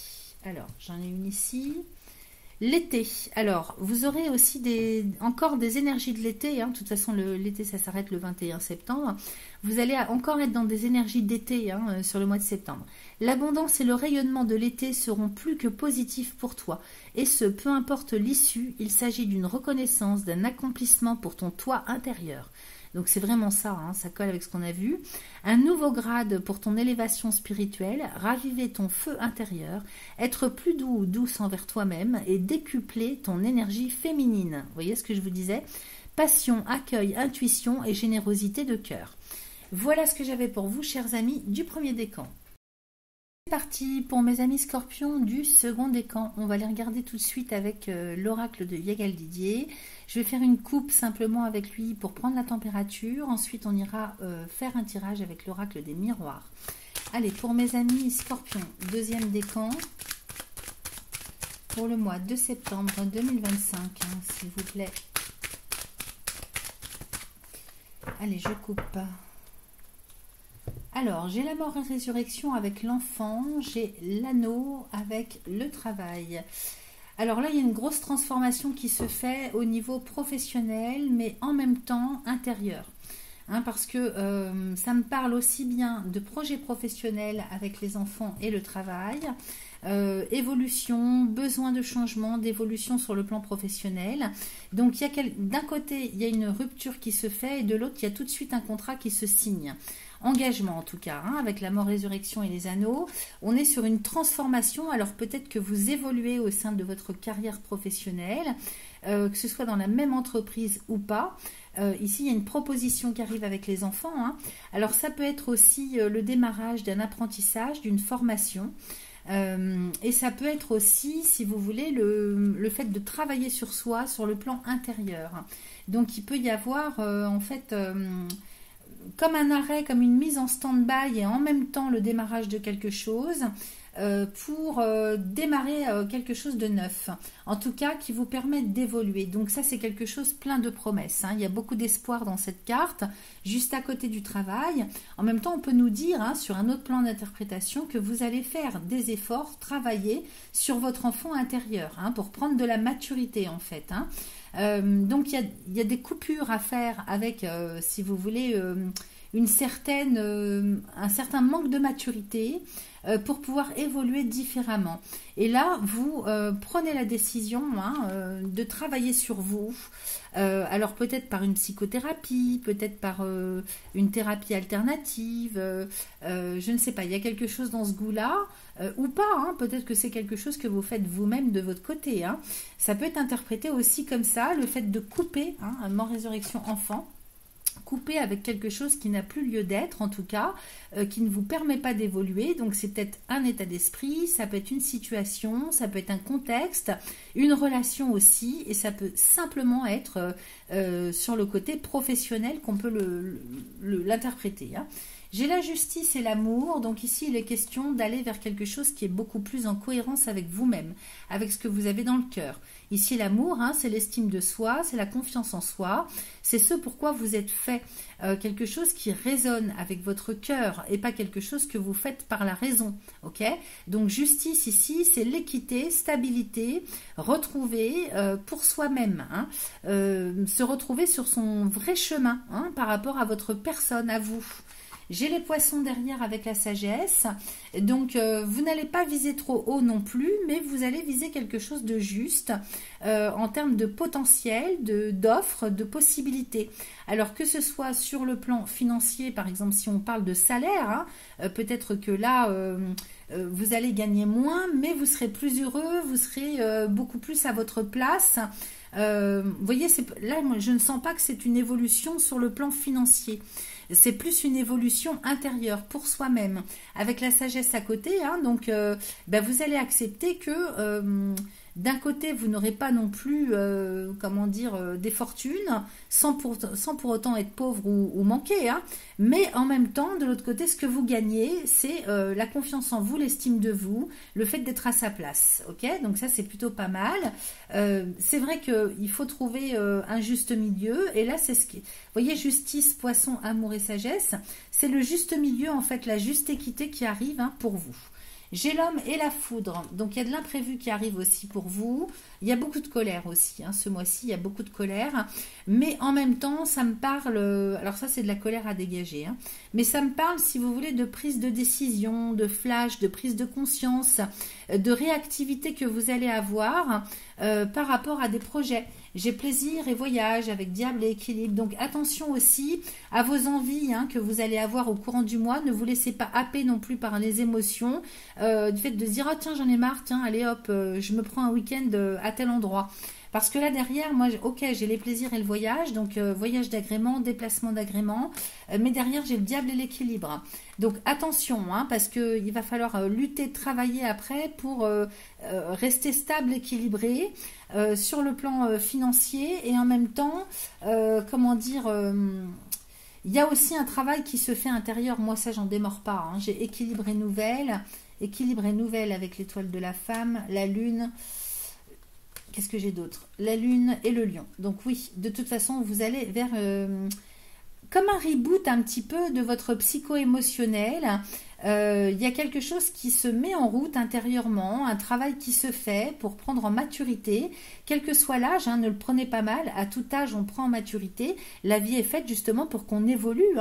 Alors, j'en ai une ici. L'été. Alors, vous aurez aussi encore des énergies de l'été. Hein. De toute façon, l'été, ça s'arrête le 21 septembre. Vous allez encore être dans des énergies d'été sur le mois de septembre. L'abondance et le rayonnement de l'été seront plus que positifs pour toi. Et ce, peu importe l'issue, il s'agit d'une reconnaissance, d'un accomplissement pour ton toi intérieur. Donc c'est vraiment ça, hein, ça colle avec ce qu'on a vu. Un nouveau grade pour ton élévation spirituelle, raviver ton feu intérieur, être plus doux ou douce envers toi-même et décupler ton énergie féminine. Vous voyez ce que je vous disais? Passion, accueil, intuition et générosité de cœur. Voilà ce que j'avais pour vous, chers amis, du premier décan. C'est parti pour mes amis scorpions du second décan. On va les regarder tout de suite avec l'oracle de Yagal Didier. Je vais faire une coupe simplement avec lui pour prendre la température. Ensuite, on ira faire un tirage avec l'oracle des miroirs. Allez, pour mes amis scorpions, deuxième décan pour le mois de septembre 2025, s'il vous plaît. Allez, je coupe. Alors, j'ai la mort et résurrection avec l'enfant, j'ai l'anneau avec le travail. Alors là, il y a une grosse transformation qui se fait au niveau professionnel, mais en même temps intérieur. Parce que ça me parle aussi bien de projets professionnels avec les enfants et le travail, évolution, besoin de changement, d'évolution sur le plan professionnel. Donc d'un côté, il y a une rupture qui se fait et de l'autre, il y a tout de suite un contrat qui se signe. Engagement en tout cas, avec la mort, résurrection et les anneaux. On est sur une transformation, alors peut-être que vous évoluez au sein de votre carrière professionnelle, que ce soit dans la même entreprise ou pas. Ici, il y a une proposition qui arrive avec les enfants. Alors ça peut être aussi le démarrage d'un apprentissage, d'une formation. Et ça peut être aussi, si vous voulez, le fait de travailler sur soi, sur le plan intérieur. Donc il peut y avoir en fait... comme un arrêt, comme une mise en stand-by et en même temps le démarrage de quelque chose pour démarrer quelque chose de neuf. En tout cas, qui vous permet d'évoluer. Donc ça, c'est quelque chose plein de promesses. Il y a beaucoup d'espoir dans cette carte, juste à côté du travail. En même temps, on peut nous dire, sur un autre plan d'interprétation, que vous allez faire des efforts, travailler sur votre enfant intérieur, pour prendre de la maturité en fait. Donc il y a des coupures à faire avec, si vous voulez, un certain manque de maturité pour pouvoir évoluer différemment. Et là, vous prenez la décision de travailler sur vous. Alors peut-être par une psychothérapie, peut-être par une thérapie alternative, je ne sais pas, il y a quelque chose dans ce goût-là, ou pas, peut-être que c'est quelque chose que vous faites vous-même de votre côté. Ça peut être interprété aussi comme ça, le fait de couper, mort, résurrection, enfant, couper avec quelque chose qui n'a plus lieu d'être, en tout cas, qui ne vous permet pas d'évoluer. Donc c'est peut-être un état d'esprit, ça peut être une situation, ça peut être un contexte, une relation aussi, et ça peut simplement être sur le côté professionnel qu'on peut l'interpréter. J'ai la justice et l'amour, donc ici il est question d'aller vers quelque chose qui est beaucoup plus en cohérence avec vous-même, avec ce que vous avez dans le cœur. Ici l'amour, c'est l'estime de soi, c'est la confiance en soi, c'est ce pourquoi vous êtes fait, quelque chose qui résonne avec votre cœur et pas quelque chose que vous faites par la raison. Ok ? Donc justice ici, c'est l'équité, stabilité, retrouver pour soi-même, se retrouver sur son vrai chemin par rapport à votre personne, à vous. J'ai les poissons derrière avec la sagesse, donc vous n'allez pas viser trop haut non plus, mais vous allez viser quelque chose de juste en termes de potentiel, d'offres, de possibilités. Alors que ce soit sur le plan financier, par exemple si on parle de salaire, peut-être que là vous allez gagner moins, mais vous serez plus heureux, vous serez beaucoup plus à votre place. Vous voyez, là moi, je ne sens pas que c'est une évolution sur le plan financier. C'est plus une évolution intérieure pour soi-même, avec la sagesse à côté. Donc, vous allez accepter que d'un côté, vous n'aurez pas non plus, des fortunes, sans pour autant être pauvre ou manquer. Mais en même temps, de l'autre côté, ce que vous gagnez, c'est la confiance en vous, l'estime de vous, le fait d'être à sa place. Ok ? Donc ça, c'est plutôt pas mal. C'est vrai qu'il faut trouver un juste milieu. Et là, c'est ce qui... Vous voyez, justice, poisson, amour et sagesse, c'est le juste milieu, en fait, la juste équité qui arrive pour vous. J'ai l'homme et la foudre. Donc il y a de l'imprévu qui arrive aussi pour vous. Il y a beaucoup de colère aussi. Hein. Ce mois-ci, il y a beaucoup de colère. Mais en même temps, ça me parle... Alors ça, c'est de la colère à dégager. Hein. Mais ça me parle, si vous voulez, de prise de décision, de flash, de prise de conscience, de réactivité que vous allez avoir par rapport à des projets. J'ai plaisir et voyage avec diable et équilibre. Donc attention aussi à vos envies que vous allez avoir au courant du mois. Ne vous laissez pas happer non plus par les émotions. Du fait de se dire, oh tiens, j'en ai marre, tiens, allez hop, je me prends un week-end à tel endroit. Parce que là derrière, moi, ok, j'ai les plaisirs et le voyage, donc voyage d'agrément, déplacement d'agrément, mais derrière j'ai le diable et l'équilibre. Donc attention, parce que il va falloir lutter, travailler après pour rester stable, équilibré sur le plan financier et en même temps, comment dire, il y a aussi un travail qui se fait intérieur. Moi ça j'en démords pas. Hein. J'ai équilibre et nouvelle avec l'étoile de la femme, la lune. Qu'est-ce que j'ai d'autre? La lune et le lion. Donc oui, de toute façon, vous allez vers comme un reboot un petit peu de votre psycho-émotionnel. Il y a quelque chose qui se met en route intérieurement, un travail qui se fait pour prendre en maturité, quel que soit l'âge, ne le prenez pas mal, à tout âge on prend en maturité, la vie est faite justement pour qu'on évolue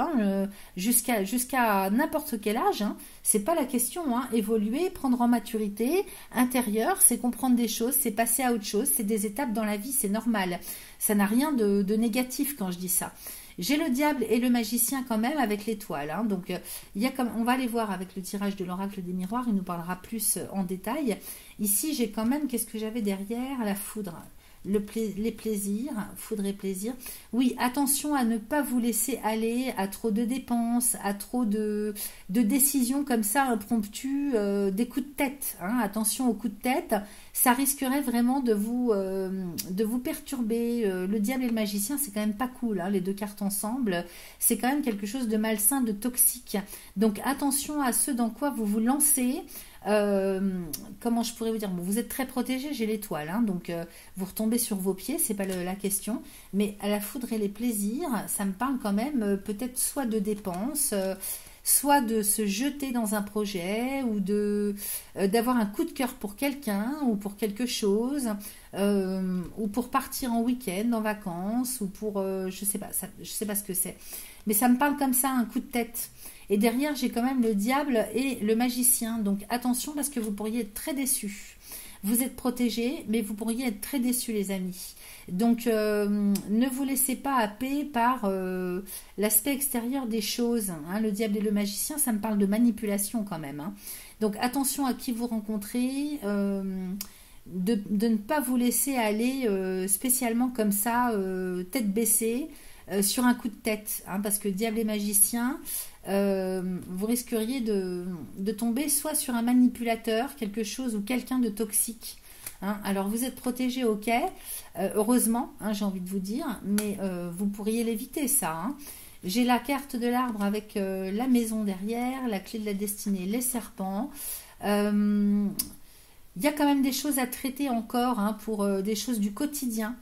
jusqu'à n'importe quel âge, c'est pas la question, évoluer, prendre en maturité intérieure, c'est comprendre des choses, c'est passer à autre chose, c'est des étapes dans la vie, c'est normal, ça n'a rien de négatif quand je dis ça. J'ai le diable et le magicien quand même avec l'étoile. Donc, on va aller voir avec le tirage de l'oracle des miroirs. Il nous parlera plus en détail. Ici, j'ai quand même, qu'est-ce que j'avais derrière? La foudre. Les plaisirs, foudre et plaisir. Oui, attention à ne pas vous laisser aller à trop de dépenses, à trop de décisions comme ça impromptues, des coups de tête. Attention aux coups de tête, ça risquerait vraiment de vous perturber. Le diable et le magicien, c'est quand même pas cool, les deux cartes ensemble. C'est quand même quelque chose de malsain, de toxique. Donc attention à ce dans quoi vous vous lancez. Comment je pourrais vous dire, bon, vous êtes très protégé, j'ai l'étoile, donc vous retombez sur vos pieds, c'est pas la question, mais à la foudre et les plaisirs, ça me parle quand même peut-être soit de dépenses, soit de se jeter dans un projet ou d'avoir un coup de cœur pour quelqu'un ou pour quelque chose, ou pour partir en week-end, en vacances, ou pour je sais pas ce que c'est, mais ça me parle comme ça, un coup de tête. Et derrière, j'ai quand même le diable et le magicien. Donc attention parce que vous pourriez être très déçus. Vous êtes protégés, mais vous pourriez être très déçus, les amis. Donc ne vous laissez pas happer par l'aspect extérieur des choses. Le diable et le magicien, ça me parle de manipulation quand même. Donc attention à qui vous rencontrez. De ne pas vous laisser aller spécialement comme ça, tête baissée, sur un coup de tête. Parce que diable et magicien... vous risqueriez de tomber soit sur un manipulateur, quelque chose ou quelqu'un de toxique. Alors vous êtes protégé, ok, heureusement, j'ai envie de vous dire, mais vous pourriez l'éviter ça. J'ai la carte de l'arbre avec la maison derrière, la clé de la destinée, les serpents. Il y a quand même des choses à traiter encore pour des choses du quotidien.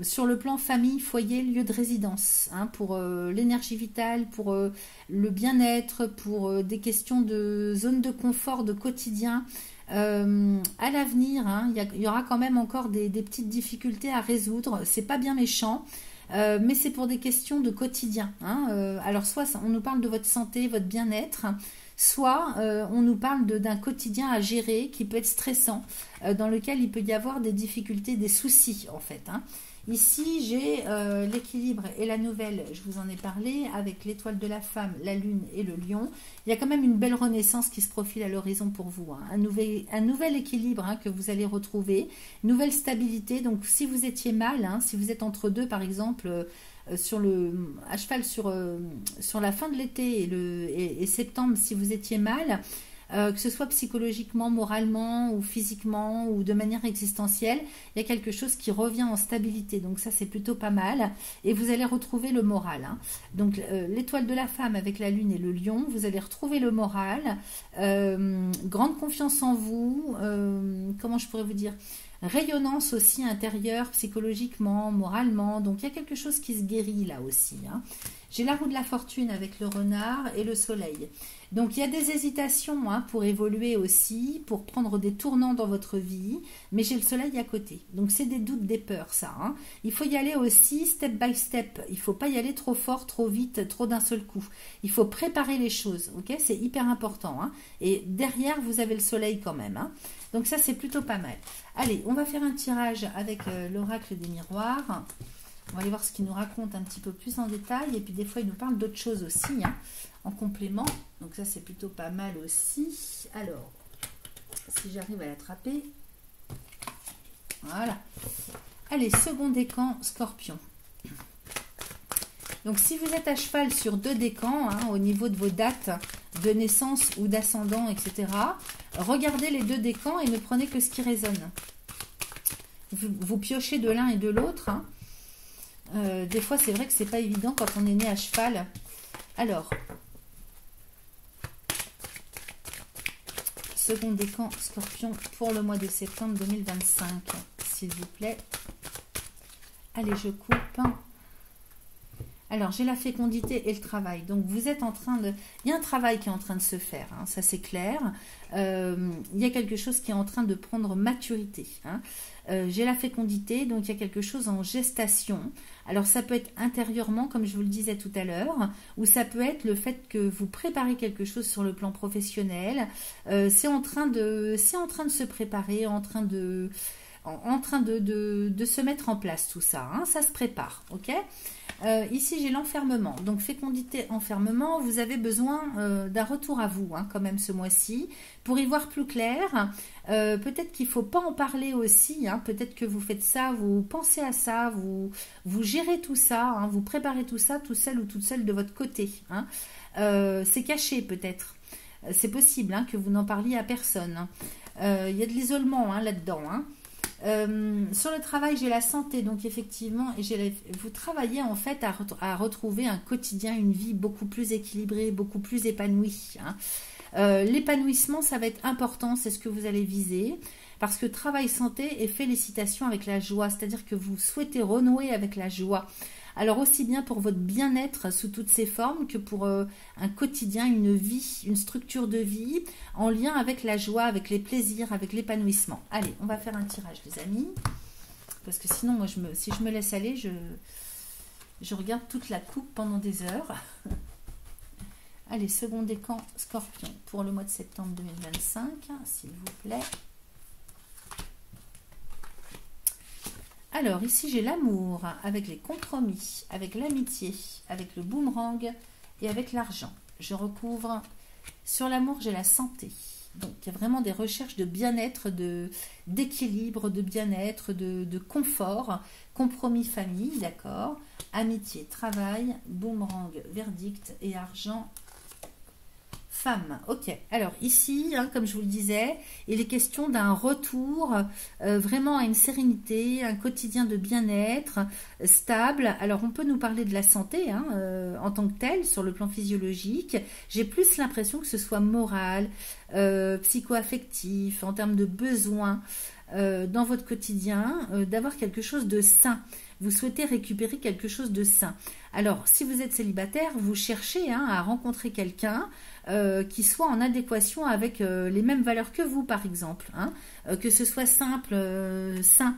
Sur le plan famille, foyer, lieu de résidence, pour l'énergie vitale, pour le bien-être, pour des questions de zone de confort, de quotidien. À l'avenir, il y aura quand même encore des petites difficultés à résoudre. C'est pas bien méchant, mais c'est pour des questions de quotidien. Alors soit on nous parle de votre santé, votre bien-être, soit on nous parle d'un quotidien à gérer qui peut être stressant, dans lequel il peut y avoir des difficultés, des soucis en fait. Ici j'ai l'équilibre et la nouvelle, je vous en ai parlé, avec l'étoile de la femme, la lune et le lion. Il y a quand même une belle renaissance qui se profile à l'horizon pour vous, un nouvel équilibre que vous allez retrouver, nouvelle stabilité. Donc si vous étiez mal, si vous êtes entre deux par exemple, à cheval sur la fin de l'été et septembre, si vous étiez mal, que ce soit psychologiquement, moralement ou physiquement ou de manière existentielle, il y a quelque chose qui revient en stabilité, donc ça c'est plutôt pas mal et vous allez retrouver le moral. Donc l'étoile de la femme avec la lune et le lion, vous allez retrouver le moral, grande confiance en vous, comment je pourrais vous dire, rayonnance aussi intérieure, psychologiquement, moralement. Donc il y a quelque chose qui se guérit là aussi. Hein. J'ai la roue de la fortune avec le renard et le soleil. Donc il y a des hésitations hein, pour évoluer aussi, pour prendre des tournants dans votre vie, mais j'ai le soleil à côté. Donc c'est des doutes, des peurs ça. Hein. Il faut y aller aussi step by step. Il ne faut pas y aller trop fort, trop vite, trop d'un seul coup. Il faut préparer les choses, ok? C'est hyper important. Hein. Et derrière, vous avez le soleil quand même. Hein. Donc ça, c'est plutôt pas mal. Allez, on va faire un tirage avec l'oracle des miroirs. On va aller voir ce qu'il nous raconte un petit peu plus en détail. Et puis des fois, il nous parle d'autres choses aussi, hein, en complément. Donc ça, c'est plutôt pas mal aussi. Alors, si j'arrive à l'attraper. Voilà. Allez, second décan, Scorpion. Donc si vous êtes à cheval sur 2 décans, hein, au niveau de vos dates de naissance ou d'ascendant, etc., regardez les 2 décans et ne prenez que ce qui résonne. Vous piochez de l'un et de l'autre. Hein. Des fois, c'est vrai que c'est pas évident quand on est né à cheval. Alors, second décan Scorpion pour le mois de septembre 2025, s'il vous plaît. Allez, je coupe. Alors, j'ai la fécondité et le travail. Donc, vous êtes en train de... Il y a un travail qui est en train de se faire, hein, ça c'est clair. Il y a quelque chose qui est en train de prendre maturité. Hein. J'ai la fécondité, donc il y a quelque chose en gestation. Alors, ça peut être intérieurement, comme je vous le disais tout à l'heure, ou ça peut être le fait que vous préparez quelque chose sur le plan professionnel. C'est en train de se préparer, en train de se mettre en place tout ça. Hein. Ça se prépare, ok ? Ici, j'ai l'enfermement. Donc, fécondité, enfermement, vous avez besoin d'un retour à vous, hein, quand même, ce mois-ci. Pour y voir plus clair, peut-être qu'il ne faut pas en parler aussi. Hein, peut-être que vous faites ça, vous pensez à ça, vous gérez tout ça, hein, vous préparez tout ça, tout seul ou toute seule de votre côté. Hein. C'est caché, peut-être. C'est possible hein, que vous n'en parliez à personne. Il y a de l'isolement hein, là-dedans, hein. Sur le travail, j'ai la santé, donc effectivement, vous travaillez en fait à retrouver un quotidien, une vie beaucoup plus équilibrée, beaucoup plus épanouie. Hein. L'épanouissement, ça va être important, c'est ce que vous allez viser, parce que travail, santé et félicitations avec la joie, c'est-à-dire que vous souhaitez renouer avec la joie. Alors aussi bien pour votre bien-être sous toutes ses formes que pour un quotidien, une vie, une structure de vie en lien avec la joie, avec les plaisirs, avec l'épanouissement. Allez, on va faire un tirage les amis, parce que sinon moi si je me laisse aller, je regarde toute la coupe pendant des heures. Allez, second décan Scorpion pour le mois de septembre 2025, s'il vous plaît. Alors, ici, j'ai l'amour, avec les compromis, avec l'amitié, avec le boomerang et avec l'argent. Je recouvre. Sur l'amour, j'ai la santé. Donc, il y a vraiment des recherches de bien-être, d'équilibre, de bien-être, de confort. Compromis, famille, d'accord. Amitié, travail, boomerang, verdict et argent, femme. Ok, alors ici, hein, comme je vous le disais, il est question d'un retour vraiment à une sérénité, un quotidien de bien-être stable. Alors on peut nous parler de la santé hein, en tant que telle, sur le plan physiologique. J'ai plus l'impression que ce soit moral, psycho-affectif, en termes de besoins dans votre quotidien, d'avoir quelque chose de sain. Vous souhaitez récupérer quelque chose de sain. Alors, si vous êtes célibataire, vous cherchez hein, à rencontrer quelqu'un qui soit en adéquation avec les mêmes valeurs que vous, par exemple. Hein, que ce soit simple, sain.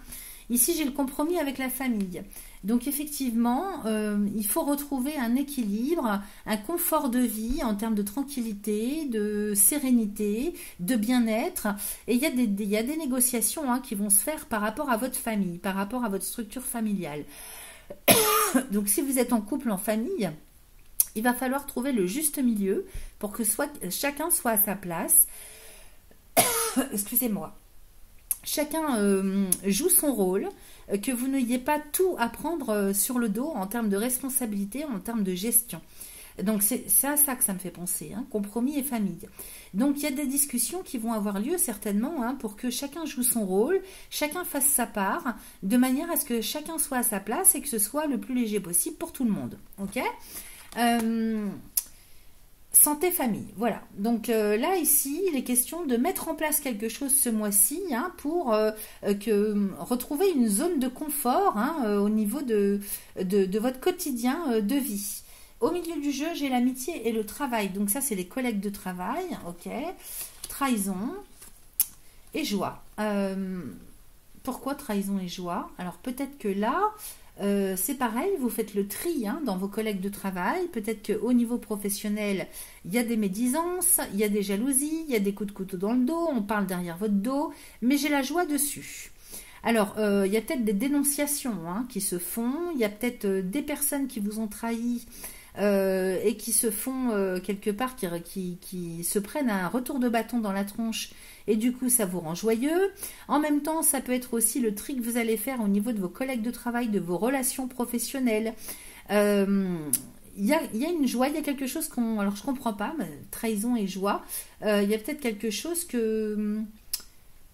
Ici, j'ai le compromis avec la famille. Donc, effectivement, il faut retrouver un équilibre, un confort de vie en termes de tranquillité, de sérénité, de bien-être. Et il y a des négociations hein, qui vont se faire par rapport à votre famille, par rapport à votre structure familiale. Donc, si vous êtes en couple, en famille, il va falloir trouver le juste milieu pour que chacun soit à sa place. Excusez-moi. Chacun joue son rôle, que vous n'ayez pas tout à prendre sur le dos en termes de responsabilité, en termes de gestion. Donc c'est à ça que ça me fait penser, hein, compromis et famille. Donc il y a des discussions qui vont avoir lieu certainement hein, pour que chacun joue son rôle, chacun fasse sa part, de manière à ce que chacun soit à sa place et que ce soit le plus léger possible pour tout le monde. Ok ? Santé, famille, voilà. Donc là, ici, il est question de mettre en place quelque chose ce mois-ci hein, pour retrouver une zone de confort hein, au niveau de votre quotidien de vie. Au milieu du jeu, j'ai l'amitié et le travail. Donc ça, c'est les collègues de travail, ok. Trahison et joie. Pourquoi trahison et joie? Alors peut-être que là... c'est pareil, vous faites le tri hein, dans vos collègues de travail. Peut-être qu'au niveau professionnel, il y a des médisances, il y a des jalousies, il y a des coups de couteau dans le dos, on parle derrière votre dos, mais j'ai la joie dessus. Alors, il y a peut-être des dénonciations hein, qui se font, il y a peut-être des personnes qui vous ont trahi et qui se font quelque part, qui se prennent un retour de bâton dans la tronche et du coup ça vous rend joyeux. En même temps, ça peut être aussi le tri que vous allez faire au niveau de vos collègues de travail, de vos relations professionnelles. Il y a une joie, il y a quelque chose qu'on... Alors je comprends pas, mais trahison et joie. Il y a peut-être quelque chose que...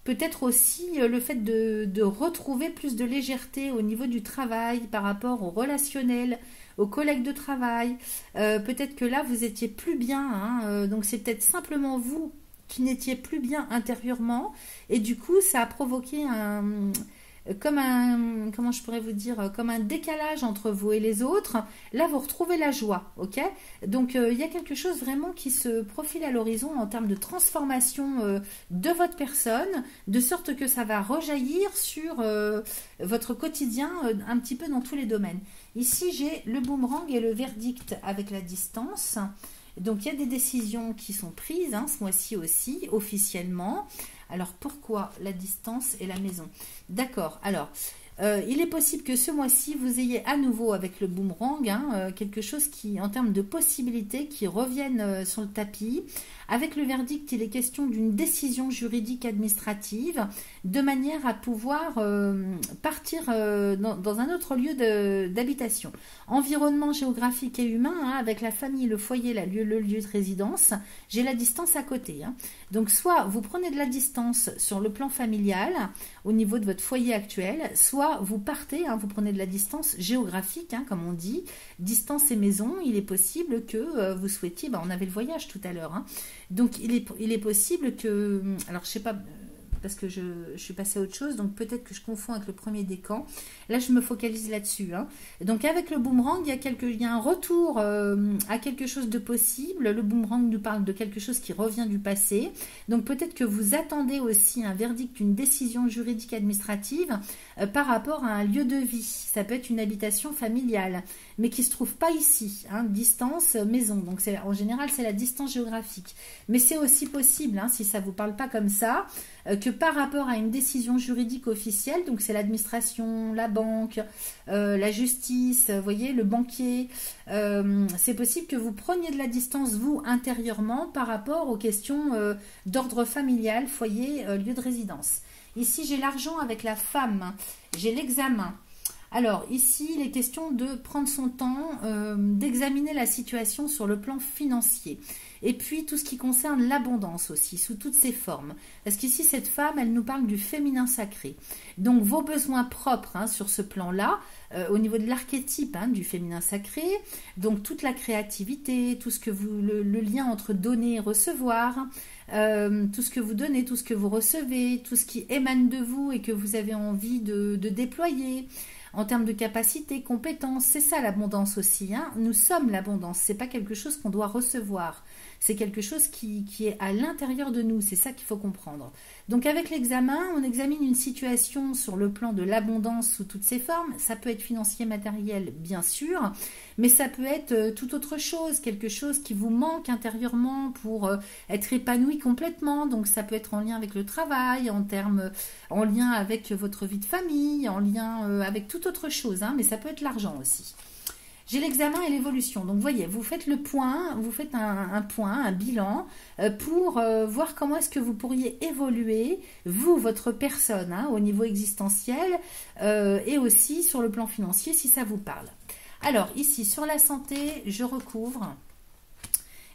Peut-être aussi le fait de retrouver plus de légèreté au niveau du travail par rapport au relationnel, aux collègues de travail. Peut-être que là, vous étiez plus bien. Hein, donc, c'est peut-être simplement vous qui n'étiez plus bien intérieurement. Et du coup, ça a provoqué comment je pourrais vous dire, comme un décalage entre vous et les autres. Là, vous retrouvez la joie, ok? Donc, il y a quelque chose vraiment qui se profile à l'horizon en termes de transformation de votre personne, de sorte que ça va rejaillir sur votre quotidien un petit peu dans tous les domaines. Ici, j'ai le boomerang et le verdict avec la distance. Donc, il y a des décisions qui sont prises, hein, ce mois-ci aussi, officiellement. Alors, pourquoi la distance et la maison? D'accord, alors, il est possible que ce mois-ci, vous ayez à nouveau avec le boomerang, hein, quelque chose qui, en termes de possibilités, qui reviennent sur le tapis. Avec le verdict, il est question d'une décision juridique administrative, de manière à pouvoir partir dans un autre lieu d'habitation. Environnement géographique et humain, hein, avec la famille, le foyer, le lieu de résidence, j'ai la distance à côté. Hein. Donc, soit vous prenez de la distance sur le plan familial, au niveau de votre foyer actuel, soit vous partez, hein, vous prenez de la distance géographique, hein, comme on dit, distance et maison. Il est possible que vous souhaitiez, on avait le voyage tout à l'heure, hein. Donc il est possible que, alors je sais pas, parce que je suis passée à autre chose, donc peut-être que je confonds avec le premier décan. Là, je me focalise là-dessus. Hein. Donc, avec le boomerang, il y a un retour à quelque chose de possible. Le boomerang nous parle de quelque chose qui revient du passé. Donc, peut-être que vous attendez aussi un verdict, une décision juridique administrative par rapport à un lieu de vie. Ça peut être une habitation familiale, mais qui ne se trouve pas ici. Hein, distance, maison. Donc, en général, c'est la distance géographique. Mais c'est aussi possible, hein, si ça ne vous parle pas comme ça, que par rapport à une décision juridique officielle, donc c'est l'administration, la banque, la justice, vous voyez, le banquier, c'est possible que vous preniez de la distance, vous, intérieurement, par rapport aux questions d'ordre familial, foyer, lieu de résidence. Ici, j'ai l'argent avec la femme, j'ai l'examen. Alors, ici, il est question de prendre son temps, d'examiner la situation sur le plan financier. Et puis, tout ce qui concerne l'abondance aussi, sous toutes ses formes. Parce qu'ici, cette femme, elle nous parle du féminin sacré. Donc, vos besoins propres hein, sur ce plan-là, au niveau de l'archétype hein, du féminin sacré, donc toute la créativité, tout ce que le lien entre donner et recevoir, tout ce que vous donnez, tout ce que vous recevez, tout ce qui émane de vous et que vous avez envie de déployer. En termes de capacité, compétences, c'est ça l'abondance aussi. Hein. Nous sommes l'abondance, c'est pas quelque chose qu'on doit recevoir. C'est quelque chose qui est à l'intérieur de nous, c'est ça qu'il faut comprendre. Donc avec l'examen, on examine une situation sur le plan de l'abondance sous toutes ses formes. Ça peut être financier, matériel, bien sûr, mais ça peut être tout autre chose, quelque chose qui vous manque intérieurement pour être épanoui complètement. Donc ça peut être en lien avec le travail, en lien avec votre vie de famille, en lien avec toute autre chose, hein, mais ça peut être l'argent aussi. J'ai l'examen et l'évolution. Donc, vous voyez, vous faites le point, vous faites un point, un bilan pour voir comment est-ce que vous pourriez évoluer, vous, votre personne, hein, au niveau existentiel et aussi sur le plan financier, si ça vous parle. Alors, ici, sur la santé, je recouvre.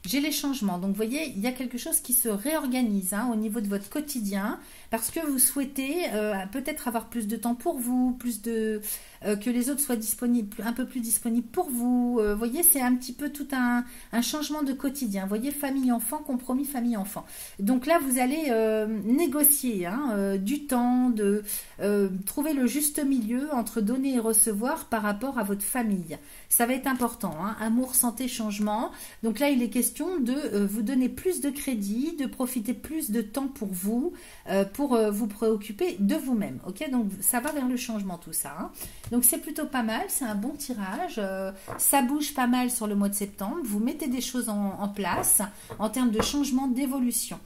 j'ai les changements. Donc, vous voyez, il y a quelque chose qui se réorganise au niveau de votre quotidien parce que vous souhaitez peut-être avoir plus de temps pour vous, que les autres soient disponibles, un peu plus disponibles pour vous. Vous voyez, c'est un petit peu tout un changement de quotidien. Vous voyez, famille-enfant, compromis famille-enfant. Donc là, vous allez négocier du temps, trouver le juste milieu entre donner et recevoir par rapport à votre famille. Ça va être important, amour, santé, changement. Donc là, il est question de vous donner plus de crédit, de profiter plus de temps pour vous préoccuper de vous-même. Ok, donc ça va vers le changement tout ça. Donc c'est plutôt pas mal, c'est un bon tirage. Ça bouge pas mal sur le mois de septembre. Vous mettez des choses en place en termes de changement, d'évolution.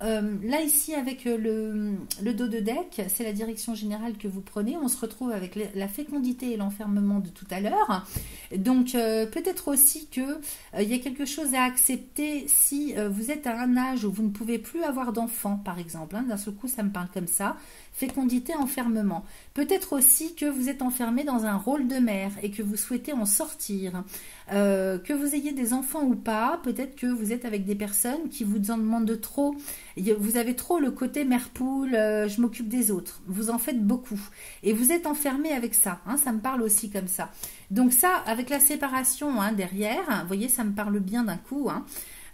Là ici avec le dos de deck, c'est la direction générale que vous prenez. On se retrouve avec la fécondité et l'enfermement de tout à l'heure. Donc peut-être aussi que il y a quelque chose à accepter si vous êtes à un âge où vous ne pouvez plus avoir d'enfants par exemple. D'un seul coup ça me parle comme ça. Fécondité, enfermement. Peut-être aussi que vous êtes enfermé dans un rôle de mère et que vous souhaitez en sortir. Que vous ayez des enfants ou pas, peut-être que vous êtes avec des personnes qui vous en demandent trop. Vous avez trop le côté mère-poule, je m'occupe des autres. Vous en faites beaucoup. Et vous êtes enfermé avec ça. Ça me parle aussi comme ça. Donc ça, avec la séparation derrière, vous voyez, ça me parle bien d'un coup.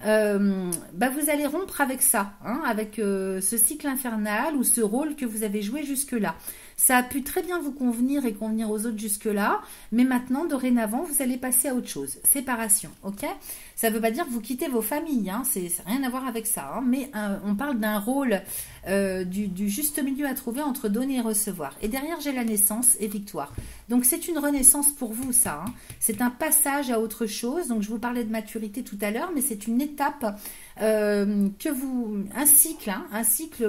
Vous allez rompre avec ça, avec ce cycle infernal ou ce rôle que vous avez joué jusque-là. Ça a pu très bien vous convenir et convenir aux autres jusque-là, mais maintenant, dorénavant, vous allez passer à autre chose. Séparation, ok? Ça ne veut pas dire que vous quittez vos familles, c'est rien à voir avec ça, mais on parle d'un rôle du juste milieu à trouver entre donner et recevoir. Et derrière, j'ai la naissance et victoire. Donc, c'est une renaissance pour vous, ça. C'est un passage à autre chose. Donc, je vous parlais de maturité tout à l'heure, mais c'est une étape un cycle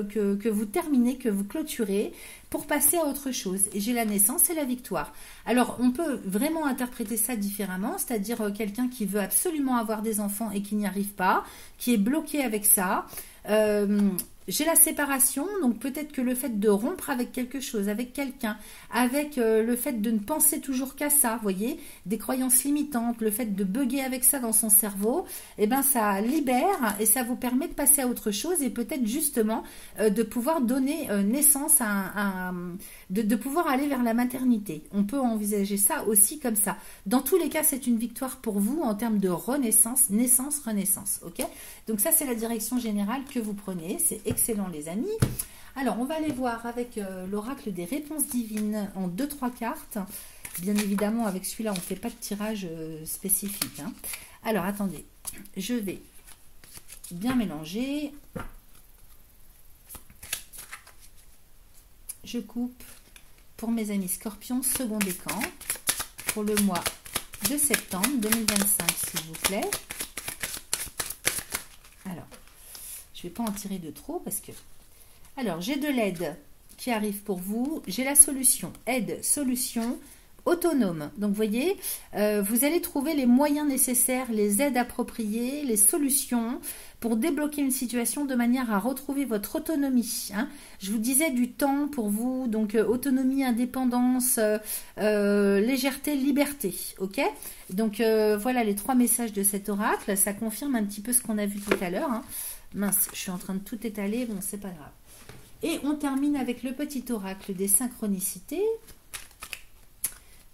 que vous terminez, que vous clôturez pour passer à autre chose. Et j'ai la naissance et la victoire. Alors, on peut vraiment interpréter ça différemment, c'est-à-dire quelqu'un qui veut absolument avoir des enfants et qui n'y arrive pas, qui est bloqué avec ça. J'ai la séparation, donc peut-être que le fait de rompre avec quelque chose, avec quelqu'un, avec le fait de ne penser toujours qu'à ça, vous voyez, des croyances limitantes, le fait de bugger avec ça dans son cerveau, ça libère et ça vous permet de passer à autre chose et peut-être justement de pouvoir donner naissance de pouvoir aller vers la maternité. On peut envisager ça aussi comme ça. Dans tous les cas, c'est une victoire pour vous en termes de renaissance, naissance, renaissance, ok? Donc ça, c'est la direction générale que vous prenez. C'est excellent, les amis. Alors, on va aller voir avec l'oracle des réponses divines en 2-3 cartes. Bien évidemment, avec celui-là, on ne fait pas de tirage spécifique. Alors, attendez. Je vais bien mélanger. Je coupe pour mes amis scorpions, second décan, pour le mois de septembre 2025, s'il vous plaît. Alors, je ne vais pas en tirer de trop parce que... Alors, j'ai de l'aide qui arrive pour vous. J'ai la solution. Aide, solution, autonome. Donc, vous voyez, vous allez trouver les moyens nécessaires, les aides appropriées, les solutions pour débloquer une situation de manière à retrouver votre autonomie. Je vous disais du temps pour vous, donc autonomie, indépendance, légèreté, liberté. Ok? Donc, voilà les 3 messages de cet oracle. Ça confirme un petit peu ce qu'on a vu tout à l'heure. Mince, je suis en train de tout étaler. Bon, c'est pas grave. Et on termine avec le petit oracle des synchronicités.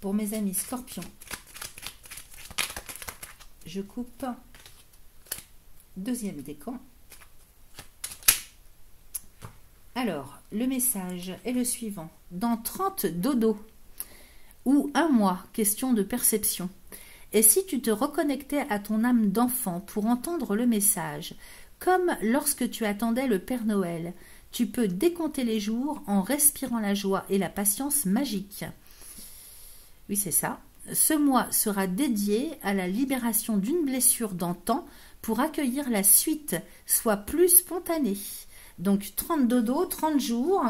Pour mes amis scorpions, je coupe. Deuxième décan. Alors, le message est le suivant. Dans 30 dodo ou un mois, question de perception. Et si tu te reconnectais à ton âme d'enfant pour entendre le message, comme lorsque tu attendais le Père Noël, tu peux décompter les jours en respirant la joie et la patience magique. Oui, c'est ça. Ce mois sera dédié à la libération d'une blessure d'antan pour accueillir la suite, soit plus spontanée. Donc 30 dodo, 30 jours.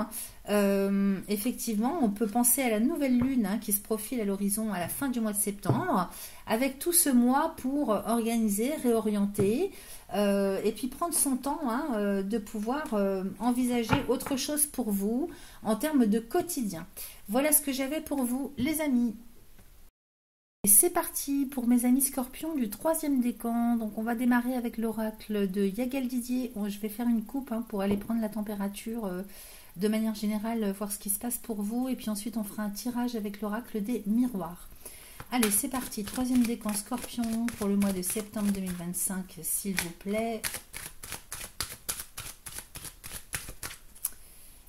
Effectivement, on peut penser à la nouvelle lune qui se profile à l'horizon à la fin du mois de septembre, avec tout ce mois pour organiser, réorienter, et puis prendre son temps de pouvoir envisager autre chose pour vous en termes de quotidien. Voilà ce que j'avais pour vous, les amis. Et c'est parti pour mes amis scorpions du 3e décan. Donc on va démarrer avec l'oracle de Yagal Didier. Je vais faire une coupe pour aller prendre la température de manière générale, voir ce qui se passe pour vous. Et puis ensuite on fera un tirage avec l'oracle des miroirs. Allez, c'est parti. 3e décan scorpion pour le mois de septembre 2025, s'il vous plaît.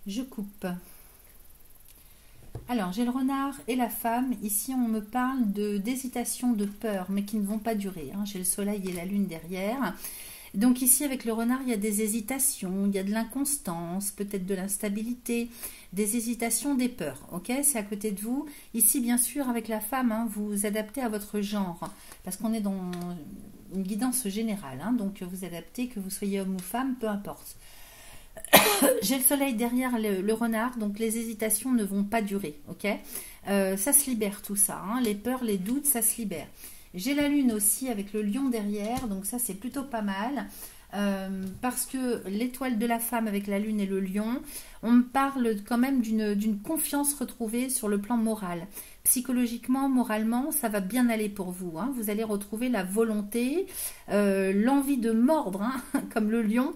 Je coupe. Alors, j'ai le renard et la femme. Ici, on me parle d'hésitation, de peur, mais qui ne vont pas durer. J'ai le soleil et la lune derrière. Donc ici, avec le renard, il y a des hésitations, il y a de l'inconstance, peut-être de l'instabilité, des hésitations, des peurs. Ok, c'est à côté de vous. Ici, bien sûr, avec la femme, vous vous adaptez à votre genre, parce qu'on est dans une guidance générale. Donc, vous adaptez, que vous soyez homme ou femme, peu importe. J'ai le soleil derrière le renard, donc les hésitations ne vont pas durer. Ok, ça se libère tout ça. Les peurs, les doutes, ça se libère. J'ai la lune aussi avec le lion derrière, donc ça c'est plutôt pas mal. Parce que l'étoile de la femme avec la lune et le lion, on me parle quand même d'une confiance retrouvée sur le plan moral. Psychologiquement, moralement, ça va bien aller pour vous. Vous allez retrouver la volonté, l'envie de mordre, comme le lion,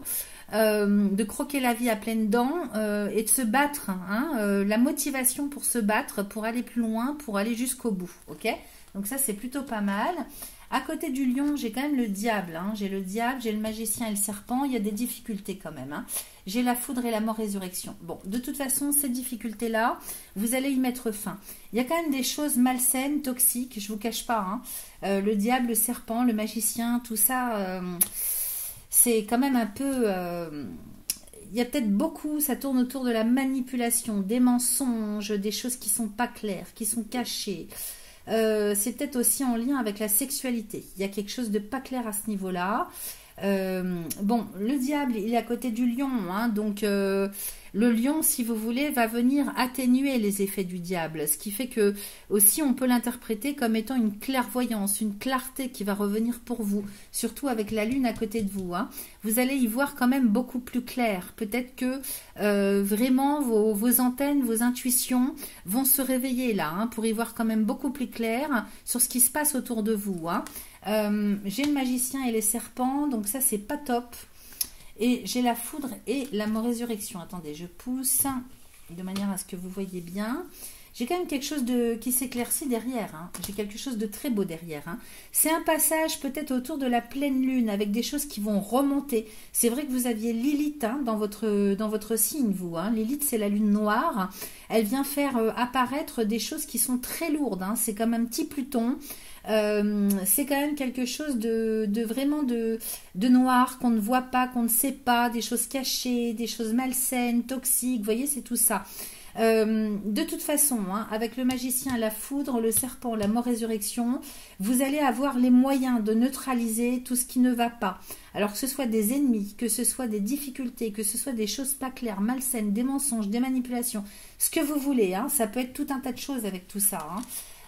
de croquer la vie à pleines dents et de se battre. La motivation pour se battre, pour aller plus loin, pour aller jusqu'au bout. Ok ? Donc ça, c'est plutôt pas mal. À côté du lion, j'ai quand même le diable. J'ai le diable, j'ai le magicien et le serpent. Il y a des difficultés quand même. J'ai la foudre et la mort résurrection. Bon, de toute façon, ces difficultés-là, vous allez y mettre fin. Il y a quand même des choses malsaines, toxiques, je ne vous cache pas. Le diable, le serpent, le magicien, tout ça, c'est quand même un peu... il y a peut-être beaucoup, ça tourne autour de la manipulation, des mensonges, des choses qui ne sont pas claires, qui sont cachées. C'est peut-être aussi en lien avec la sexualité. Il y a quelque chose de pas clair à ce niveau-là. Bon, le diable, il est à côté du lion. Donc, le lion, si vous voulez, va venir atténuer les effets du diable. Ce qui fait que, aussi, on peut l'interpréter comme étant une clairvoyance, une clarté qui va revenir pour vous. Surtout avec la lune à côté de vous. Vous allez y voir quand même beaucoup plus clair. Peut-être que vraiment vos antennes, vos intuitions vont se réveiller là. Pour y voir quand même beaucoup plus clair sur ce qui se passe autour de vous. J'ai le magicien et les serpents, donc ça c'est pas top. Et j'ai la foudre et la résurrection. Attendez, je pousse de manière à ce que vous voyez bien. J'ai quand même quelque chose qui s'éclaircit derrière. J'ai quelque chose de très beau derrière. C'est un passage peut-être autour de la pleine lune avec des choses qui vont remonter. C'est vrai que vous aviez Lilith dans votre signe, vous. Lilith, c'est la lune noire. Elle vient faire apparaître des choses qui sont très lourdes. C'est comme un petit Pluton. C'est quand même quelque chose de vraiment de noir qu'on ne voit pas, qu'on ne sait pas, des choses cachées, des choses malsaines, toxiques, vous voyez, c'est tout ça. De toute façon, avec le magicien, la foudre, le serpent, la mort résurrection, vous allez avoir les moyens de neutraliser tout ce qui ne va pas. Alors que ce soit des ennemis, que ce soit des difficultés, que ce soit des choses pas claires, malsaines, des mensonges, des manipulations, ce que vous voulez, ça peut être tout un tas de choses avec tout ça.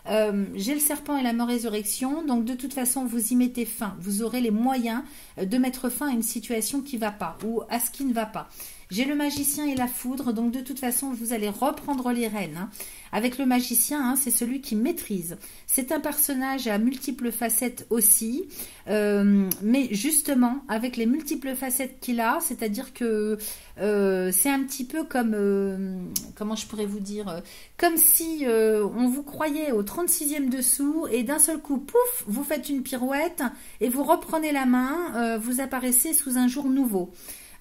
J'ai le serpent et la mort résurrection, donc de toute façon vous y mettez fin, vous aurez les moyens de mettre fin à une situation qui ne va pas ou à ce qui ne va pas. J'ai le magicien et la foudre, donc de toute façon vous allez reprendre les rênes. Avec le magicien, c'est celui qui maîtrise. C'est un personnage à multiples facettes aussi, mais justement avec les multiples facettes qu'il a, c'est-à-dire que c'est un petit peu comme, comment je pourrais vous dire, comme si on vous croyait au 36e dessous et d'un seul coup, pouf, vous faites une pirouette et vous reprenez la main, vous apparaissez sous un jour nouveau.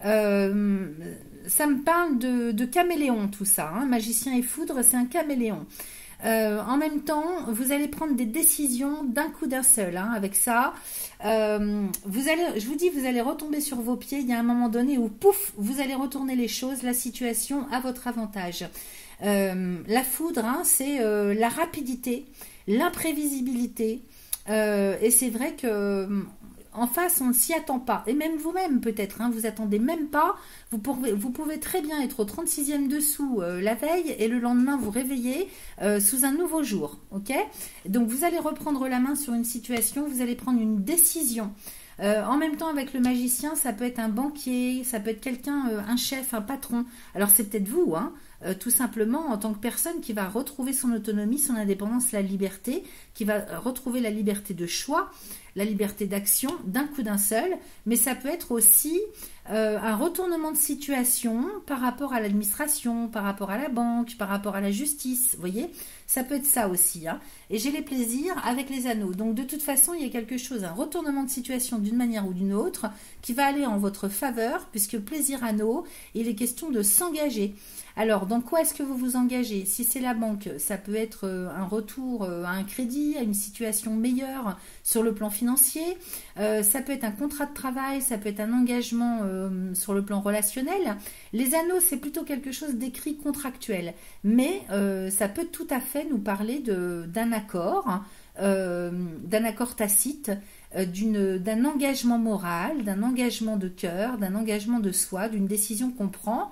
Ça me parle de caméléon tout ça, magicien et foudre, c'est un caméléon. En même temps, vous allez prendre des décisions d'un coup d'un seul. Avec ça, je vous dis, vous allez retomber sur vos pieds. Il y a un moment donné où, pouf, vous allez retourner les choses, la situation à votre avantage. La foudre, c'est la rapidité, l'imprévisibilité. Et c'est vrai que en face, on ne s'y attend pas. Et même vous-même, peut-être, vous attendez même pas. Vous pouvez très bien être au 36e dessous la veille et le lendemain vous réveiller sous un nouveau jour. Ok ? Donc, vous allez reprendre la main sur une situation, vous allez prendre une décision. En même temps, avec le magicien, ça peut être un banquier, ça peut être quelqu'un, un chef, un patron. Alors, c'est peut-être vous, tout simplement en tant que personne qui va retrouver son autonomie, son indépendance, la liberté, qui va retrouver la liberté de choix, la liberté d'action d'un coup d'un seul, mais ça peut être aussi un retournement de situation par rapport à l'administration, par rapport à la banque, par rapport à la justice, vous voyez, ça peut être ça aussi, hein. Et j'ai les plaisirs avec les anneaux, donc de toute façon il y a quelque chose, un retournement de situation d'une manière ou d'une autre qui va aller en votre faveur, puisque plaisir anneau, il est question de s'engager. Alors, dans quoi est-ce que vous vous engagez? Si c'est la banque, ça peut être un retour à un crédit, à une situation meilleure sur le plan financier. Ça peut être un contrat de travail, ça peut être un engagement sur le plan relationnel. Les anneaux, c'est plutôt quelque chose d'écrit contractuel. Mais ça peut tout à fait nous parler d'un accord tacite, d'un engagement moral, d'un engagement de cœur, d'un engagement de soi, d'une décision qu'on prend.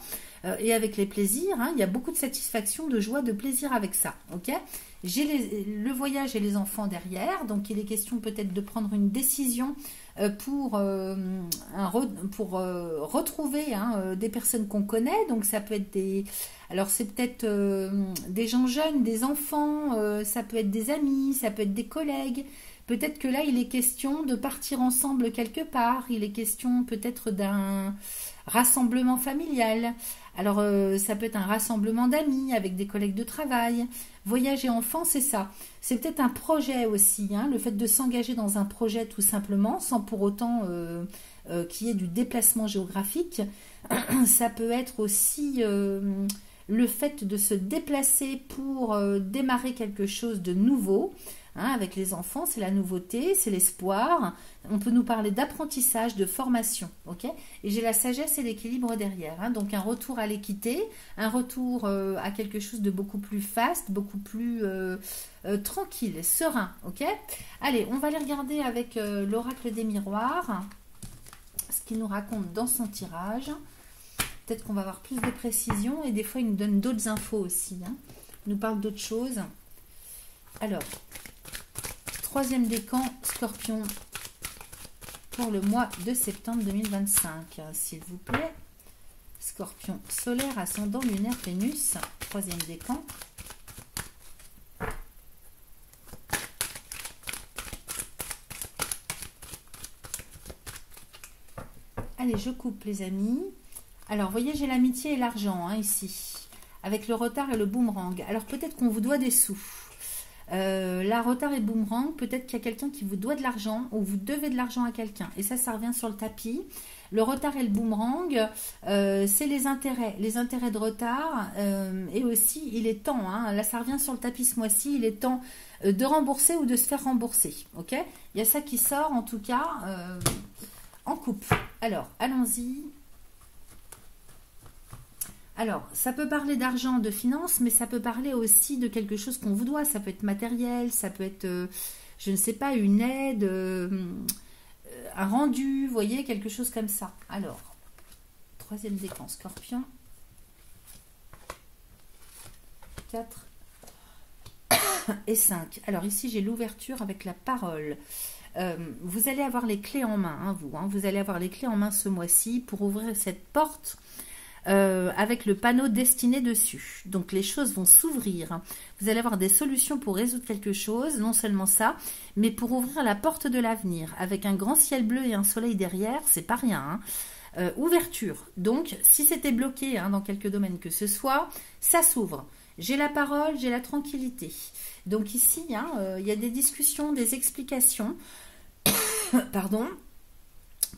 Et avec les plaisirs, hein, il y a beaucoup de satisfaction, de joie, de plaisir avec ça. Okay, j'ai le voyage et les enfants derrière, donc il est question peut-être de prendre une décision pour retrouver des personnes qu'on connaît. Donc ça peut être alors c'est peut-être des gens jeunes, des enfants, ça peut être des amis, ça peut être des collègues. Peut-être que là, il est question de partir ensemble quelque part. Il est question peut-être d'un rassemblement familial. Alors, ça peut être un rassemblement d'amis avec des collègues de travail. Voyager enfant, c'est ça. C'est peut-être un projet aussi, hein, le fait de s'engager dans un projet tout simplement, sans pour autant qu'il y ait du déplacement géographique. Ça peut être aussi le fait de se déplacer pour démarrer quelque chose de nouveau. Hein, avec les enfants, c'est la nouveauté, c'est l'espoir. On peut nous parler d'apprentissage, de formation. Okay, et j'ai la sagesse et l'équilibre derrière. Hein, donc un retour à l'équité, un retour à quelque chose de beaucoup plus faste, beaucoup plus tranquille, serein. Okay, allez, on va aller regarder avec l'oracle des miroirs ce qu'il nous raconte dans son tirage. Peut-être qu'on va avoir plus de précision et des fois il nous donne d'autres infos aussi. Hein. Il nous parle d'autres choses. Alors, troisième décan, Scorpion, pour le mois de septembre 2025, s'il vous plaît. Scorpion solaire, ascendant, lunaire, Vénus, troisième décan. Allez, je coupe les amis. Alors, vous voyez, j'ai l'amitié et l'argent hein, ici, avec le retard et le boomerang. Alors, peut-être qu'on vous doit des sous. La retard et boomerang, peut-être qu'il y a quelqu'un qui vous doit de l'argent ou vous devez de l'argent à quelqu'un. Et ça revient sur le tapis. Le retard et le boomerang, c'est les intérêts de retard. Et aussi, il est temps, hein, là ça revient sur le tapis ce mois-ci, il est temps de rembourser ou de se faire rembourser. Ok, il y a ça qui sort en tout cas en coupe. Alors, allons-y. Alors, ça peut parler d'argent, de finances, mais ça peut parler aussi de quelque chose qu'on vous doit. Ça peut être matériel, ça peut être, je ne sais pas, une aide, un rendu, vous voyez, quelque chose comme ça. Alors, troisième décan, Scorpion. 4 et 5. Alors ici, j'ai l'ouverture avec la parole. Vous allez avoir les clés en main, hein, vous. Hein, vous allez avoir les clés en main ce mois-ci pour ouvrir cette porte. Avec le panneau destiné dessus. Donc les choses vont s'ouvrir. Vous allez avoir des solutions pour résoudre quelque chose, non seulement ça, mais pour ouvrir la porte de l'avenir. Avec un grand ciel bleu et un soleil derrière, c'est pas rien. Hein. Ouverture. Donc si c'était bloqué hein, dans quelques domaines que ce soit, ça s'ouvre. J'ai la parole, j'ai la tranquillité. Donc ici, hein, il y a des discussions, des explications, pardon,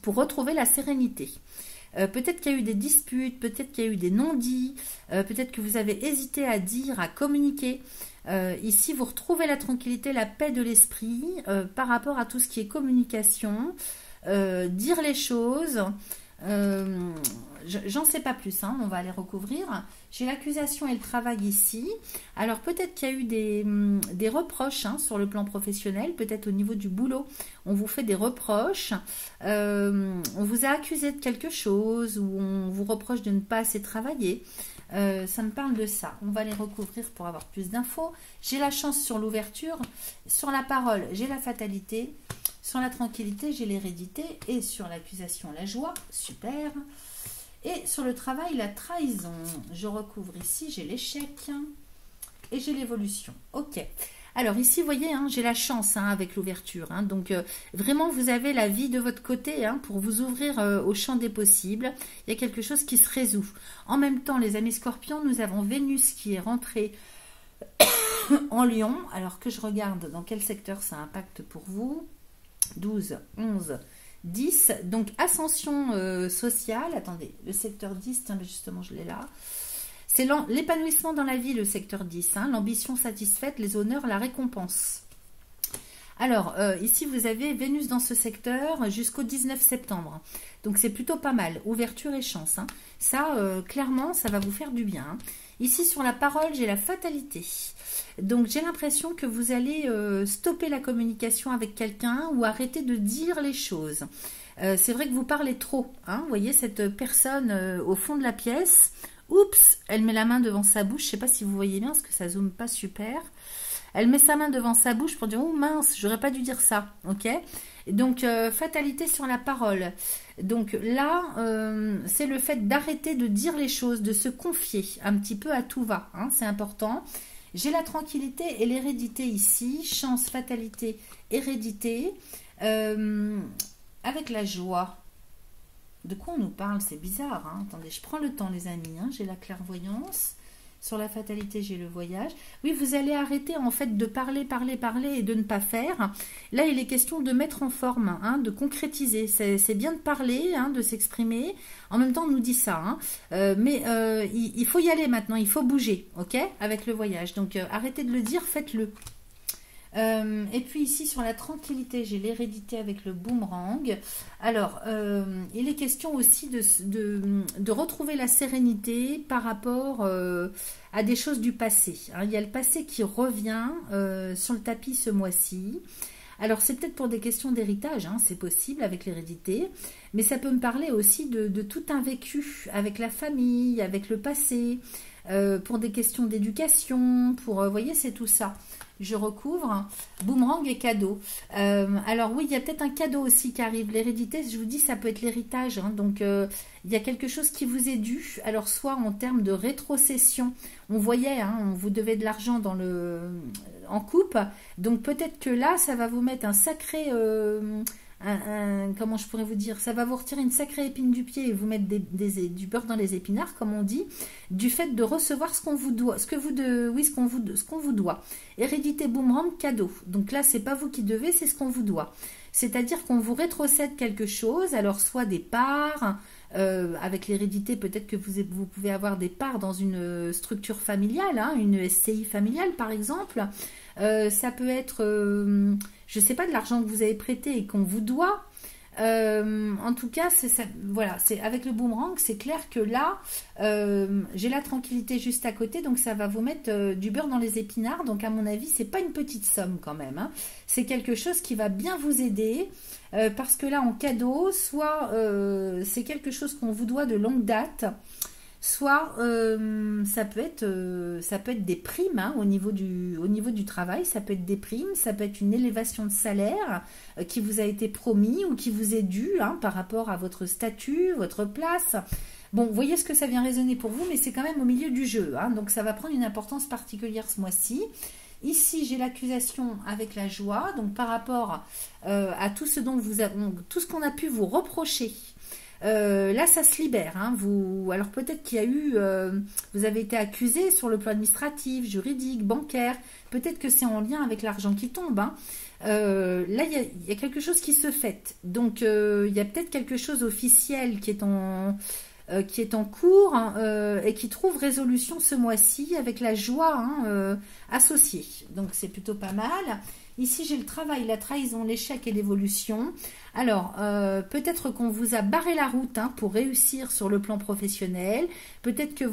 pour retrouver la sérénité. Peut-être qu'il y a eu des disputes, peut-être qu'il y a eu des non-dits, peut-être que vous avez hésité à dire, à communiquer. Ici, vous retrouvez la tranquillité, la paix de l'esprit par rapport à tout ce qui est communication, dire les choses. J'en sais pas plus, hein, on va aller recouvrir. J'ai l'accusation et le travail ici. Alors peut-être qu'il y a eu des reproches hein, sur le plan professionnel, peut-être au niveau du boulot, on vous fait des reproches, on vous a accusé de quelque chose ou on vous reproche de ne pas assez travailler. Ça me parle de ça. On va les recouvrir pour avoir plus d'infos. J'ai la chance sur l'ouverture, sur la parole, j'ai la fatalité, sur la tranquillité, j'ai l'hérédité et sur l'accusation, la joie. Super. Et sur le travail, la trahison. Je recouvre ici, j'ai l'échec et j'ai l'évolution. Ok. Alors ici, vous voyez, hein, j'ai la chance hein, avec l'ouverture. Hein, donc vraiment, vous avez la vie de votre côté hein, pour vous ouvrir au champ des possibles. Il y a quelque chose qui se résout. En même temps, les amis scorpions, nous avons Vénus qui est rentrée en Lion. Alors que je regarde dans quel secteur ça impacte pour vous. 12, 11, 10. Donc ascension sociale. Attendez, le secteur 10, tiens, justement, je l'ai là. C'est l'épanouissement dans la vie, le secteur 10. Hein, l'ambition satisfaite, les honneurs, la récompense. Alors, ici, vous avez Vénus dans ce secteur jusqu'au 19 septembre. Donc, c'est plutôt pas mal. Ouverture et chance. Hein. Ça, clairement, ça va vous faire du bien. Hein. Ici, sur la parole, j'ai la fatalité. Donc, j'ai l'impression que vous allez stopper la communication avec quelqu'un ou arrêter de dire les choses. C'est vrai que vous parlez trop. Hein. Vous voyez cette personne au fond de la pièce. Oups, elle met la main devant sa bouche. Je ne sais pas si vous voyez bien, parce que ça zoome pas super. Elle met sa main devant sa bouche pour dire « Oh mince, j'aurais pas dû dire ça. » Ok. Donc, fatalité sur la parole. Donc là, c'est le fait d'arrêter de dire les choses, de se confier un petit peu à tout va. Hein, c'est important. J'ai la tranquillité et l'hérédité ici. Chance, fatalité, hérédité. Avec la joie. De quoi on nous parle? C'est bizarre. Hein. Attendez, je prends le temps, les amis. Hein. J'ai la clairvoyance. Sur la fatalité, j'ai le voyage. Oui, vous allez arrêter en fait de parler et de ne pas faire. Là, il est question de mettre en forme, hein, de concrétiser. C'est bien de parler, hein, de s'exprimer. En même temps, on nous dit ça. Hein. Mais il faut y aller maintenant. Il faut bouger, ok, avec le voyage. Donc, arrêtez de le dire, faites-le. Et puis ici sur la tranquillité, j'ai l'hérédité avec le boomerang. Alors, il est question aussi de retrouver la sérénité par rapport à des choses du passé. Hein, il y a le passé qui revient sur le tapis ce mois-ci. Alors, c'est peut-être pour des questions d'héritage, hein, c'est possible avec l'hérédité, mais ça peut me parler aussi de tout un vécu avec la famille, avec le passé, pour des questions d'éducation, pour, vous voyez, c'est tout ça. Je recouvre, boomerang et cadeau. Alors oui, il y a peut-être un cadeau aussi qui arrive. L'hérédité, je vous dis, ça peut être l'héritage. Hein, donc, il y a quelque chose qui vous est dû. Alors, soit en termes de rétrocession, on voyait, hein, on vous devait de l'argent en coupe. Donc, peut-être que là, ça va vous mettre un sacré... comment je pourrais vous dire, ça va vous retirer une sacrée épine du pied et vous mettre du beurre dans les épinards, comme on dit, du fait de recevoir ce qu'on vous doit, ce qu'on vous doit. Hérédité, boomerang, cadeau. Donc là, c'est pas vous qui devez, c'est ce qu'on vous doit. C'est-à-dire qu'on vous rétrocède quelque chose, alors soit des parts, avec l'hérédité, peut-être que vous pouvez avoir des parts dans une structure familiale, hein, une SCI familiale par exemple. Ça peut être, je ne sais pas, de l'argent que vous avez prêté et qu'on vous doit. En tout cas, voilà, avec le boomerang, c'est clair que là, j'ai la tranquillité juste à côté, donc ça va vous mettre du beurre dans les épinards. Donc à mon avis, c'est pas une petite somme quand même. Hein. C'est quelque chose qui va bien vous aider. Parce que là, en cadeau, soit c'est quelque chose qu'on vous doit de longue date, soit ça peut être des primes hein, au niveau du travail, ça peut être des primes, ça peut être une élévation de salaire qui vous a été promis ou qui vous est due hein, par rapport à votre statut, votre place. Bon, vous voyez ce que ça vient résonner pour vous, mais c'est quand même au milieu du jeu, hein, donc ça va prendre une importance particulière ce mois-ci. Ici, j'ai l'accusation avec la joie, donc par rapport à tout ce tout ce qu'on a pu vous reprocher. Là, ça se libère. Hein, alors peut-être qu'il y a eu, vous avez été accusé sur le plan administratif, juridique, bancaire. Peut-être que c'est en lien avec l'argent qui tombe. Hein. Là, il y a quelque chose qui se fait. Donc, il y a peut-être quelque chose officiel qui est en cours et qui trouve résolution ce mois-ci avec la joie hein, associée. Donc, c'est plutôt pas mal. Ici, j'ai le travail, la trahison, l'échec et l'évolution. Alors, peut-être qu'on vous a barré la route hein, pour réussir sur le plan professionnel. Peut-être que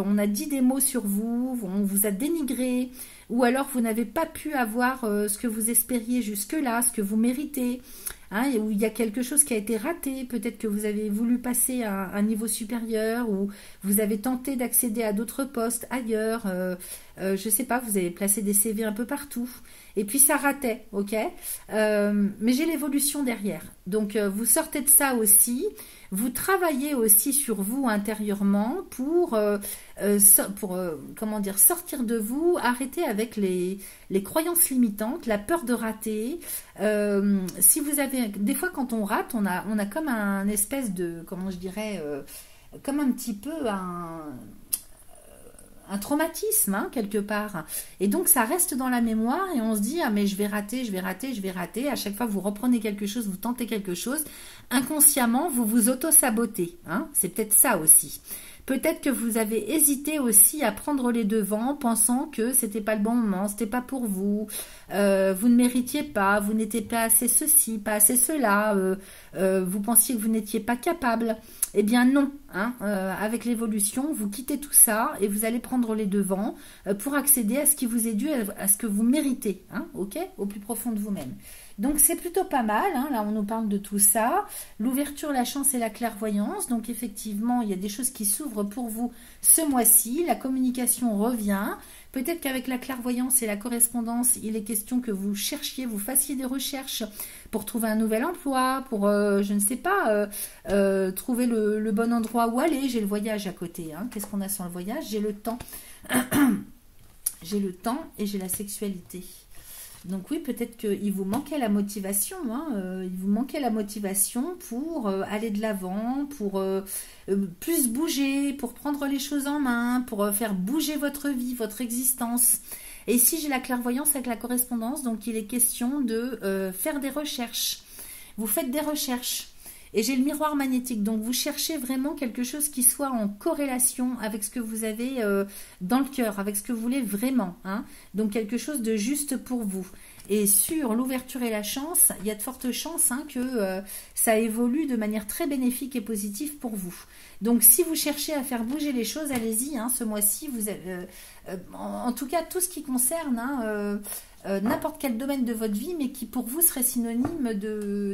on a dit des mots sur vous, on vous a dénigré. Ou alors, vous n'avez pas pu avoir ce que vous espériez jusque-là, ce que vous méritez. Hein, où il y a quelque chose qui a été raté. Peut-être que vous avez voulu passer à un niveau supérieur ou vous avez tenté d'accéder à d'autres postes ailleurs. je sais pas, vous avez placé des CV un peu partout. Et puis ça ratait, ok. Mais j'ai l'évolution derrière. Donc vous sortez de ça aussi. Vous travaillez aussi sur vous intérieurement pour comment dire, sortir de vous, arrêter avec les croyances limitantes, la peur de rater. Si vous avez, des fois quand on rate, on a comme un espèce de, comment je dirais, comme un petit peu un traumatisme, hein, quelque part. Et donc ça reste dans la mémoire et on se dit, ah mais je vais rater, je vais rater, je vais rater. À chaque fois vous reprenez quelque chose, vous tentez quelque chose, inconsciemment vous vous auto-sabotez, hein. C'est peut-être ça aussi. Peut-être que vous avez hésité aussi à prendre les devants, pensant que c'était pas le bon moment, c'était pas pour vous, vous ne méritiez pas, vous n'étiez pas assez ceci, pas assez cela, vous pensiez que vous n'étiez pas capable. Eh bien non, hein, avec l'évolution, vous quittez tout ça et vous allez prendre les devants pour accéder à ce qui vous est dû, à ce que vous méritez, hein, ok, au plus profond de vous-même. Donc c'est plutôt pas mal, hein, là on nous parle de tout ça, l'ouverture, la chance et la clairvoyance, donc effectivement il y a des choses qui s'ouvrent pour vous ce mois-ci, la communication revient, peut-être qu'avec la clairvoyance et la correspondance, il est question que vous cherchiez, vous fassiez des recherches pour trouver un nouvel emploi, pour, je ne sais pas, trouver le bon endroit où aller, j'ai le voyage à côté, hein. Qu'est-ce qu'on a sur le voyage? J'ai le temps, j'ai le temps et j'ai la sexualité. Donc oui, peut-être qu'il vous manquait la motivation, hein, il vous manquait la motivation pour aller de l'avant, pour plus bouger, pour prendre les choses en main, pour faire bouger votre vie, votre existence. Et ici, j'ai la clairvoyance avec la correspondance, donc il est question de faire des recherches. Vous faites des recherches. Et j'ai le miroir magnétique, donc vous cherchez vraiment quelque chose qui soit en corrélation avec ce que vous avez dans le cœur, avec ce que vous voulez vraiment, hein. Donc quelque chose de juste pour vous. Et sur l'ouverture et la chance, il y a de fortes chances, hein, que ça évolue de manière très bénéfique et positive pour vous. Donc si vous cherchez à faire bouger les choses, allez-y, hein, ce mois-ci, vous en tout cas tout ce qui concerne, hein, n'importe quel domaine de votre vie, mais qui pour vous serait synonyme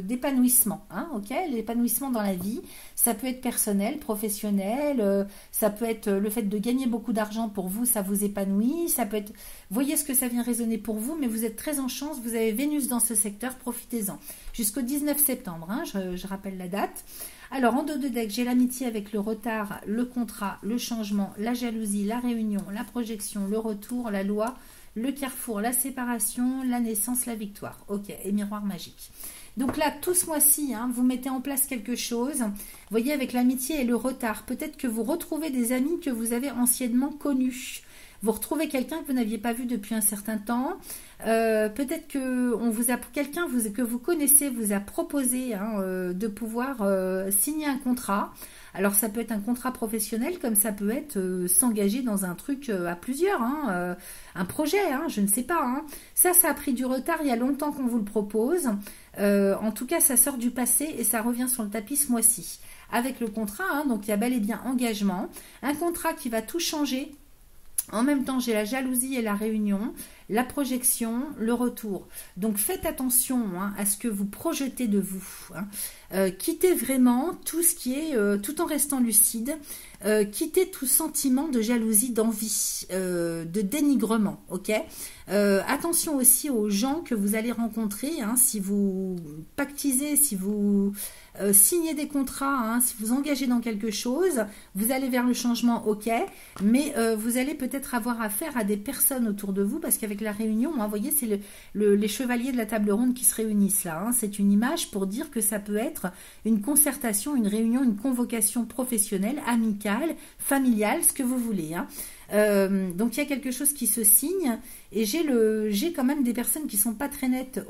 d'épanouissement, hein, ok, l'épanouissement dans la vie, ça peut être personnel, professionnel, ça peut être le fait de gagner beaucoup d'argent pour vous, ça vous épanouit, ça peut être, voyez ce que ça vient résonner pour vous, mais vous êtes très en chance, vous avez Vénus dans ce secteur, profitez-en, jusqu'au 19 septembre, hein, je rappelle la date. Alors, en dos de deck, j'ai l'amitié avec le retard, le contrat, le changement, la jalousie, la réunion, la projection, le retour, la loi, le carrefour, la séparation, la naissance, la victoire. Ok, et miroir magique. Donc là, tout ce mois-ci, hein, vous mettez en place quelque chose. Vous voyez, avec l'amitié et le retard, peut-être que vous retrouvez des amis que vous avez anciennement connus. Vous retrouvez quelqu'un que vous n'aviez pas vu depuis un certain temps. Peut-être que quelqu'un que vous connaissez vous a proposé, hein, de pouvoir signer un contrat. Alors ça peut être un contrat professionnel, comme ça peut être s'engager dans un truc à plusieurs, hein, un projet, hein, je ne sais pas, hein. Ça a pris du retard, il y a longtemps qu'on vous le propose. En tout cas, ça sort du passé et ça revient sur le tapis ce mois-ci. Avec le contrat, hein, donc il y a bel et bien engagement. Un contrat qui va tout changer. En même temps, j'ai la jalousie et la réunion, la projection, le retour. Donc, faites attention, hein, à ce que vous projetez de vous, hein. Quittez vraiment tout ce qui est, tout en restant lucide, quittez tout sentiment de jalousie, d'envie, de dénigrement, ok. Attention aussi aux gens que vous allez rencontrer, hein, si vous pactisez, si vous signez des contrats, hein, si vous engagez dans quelque chose, vous allez vers le changement, ok, mais vous allez peut-être avoir affaire à des personnes autour de vous, parce qu'avec la réunion, hein, vous voyez, c'est les chevaliers de la table ronde qui se réunissent là, hein. C'est une image pour dire que ça peut être une concertation, une réunion, une convocation professionnelle, amicale, familiale, ce que vous voulez, hein. Donc il y a quelque chose qui se signe et j'ai quand même des personnes qui sont pas très nettes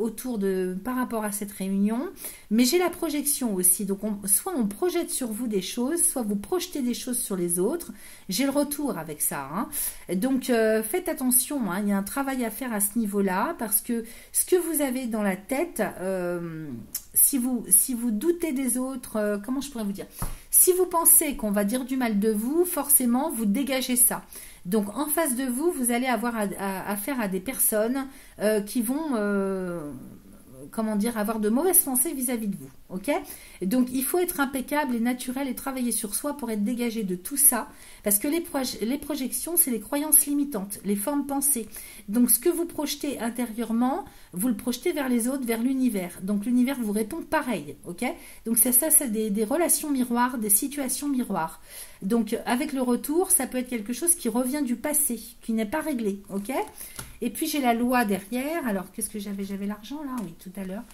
par rapport à cette réunion, mais j'ai la projection aussi, donc soit on projette sur vous des choses, soit vous projetez des choses sur les autres. J'ai le retour avec ça, hein. Donc faites attention, hein, il y a un travail à faire à ce niveau-là, parce que ce que vous avez dans la tête, si vous doutez des autres, comment je pourrais vous dire, si vous pensez qu'on va dire du mal de vous, forcément vous dégagez ça. Donc en face de vous, vous allez avoir affaire à des personnes qui vont comment dire, avoir de mauvaises pensées vis-à-vis de vous, ok? Donc il faut être impeccable et naturel et travailler sur soi pour être dégagé de tout ça, parce que les projections, c'est les croyances limitantes, les formes pensées. Donc ce que vous projetez intérieurement, vous le projetez vers les autres, vers l'univers. Donc l'univers vous répond pareil, ok? Donc c'est ça, c'est des relations miroirs, des situations miroirs. Donc avec le retour, ça peut être quelque chose qui revient du passé, qui n'est pas réglé, ok? Et puis j'ai la loi derrière. Alors qu'est-ce que j'avais? J'avais l'argent là, oui, tout à l'heure.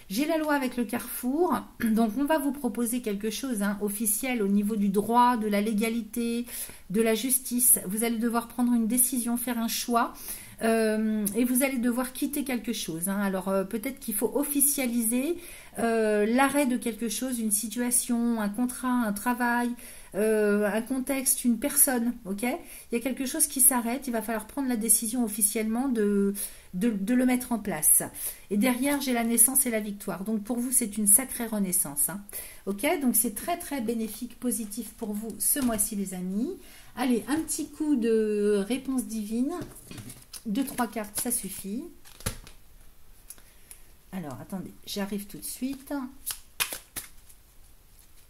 J'ai la loi avec le carrefour. Donc on va vous proposer quelque chose officiel au niveau du droit, de la légalité, de la justice. Vous allez devoir prendre une décision, faire un choix. Et vous allez devoir quitter quelque chose. Alors peut-être qu'il faut officialiser l'arrêt de quelque chose, une situation, un contrat, un travail, un contexte, une personne, ok? Il y a quelque chose qui s'arrête, il va falloir prendre la décision officiellement de le mettre en place. Et derrière, j'ai la naissance et la victoire. Donc pour vous, c'est une sacrée renaissance. Ok? Donc c'est très très bénéfique, positif pour vous ce mois-ci, les amis. Allez, un petit coup de réponse divine. 2-3 cartes, ça suffit. Alors, attendez, j'arrive tout de suite.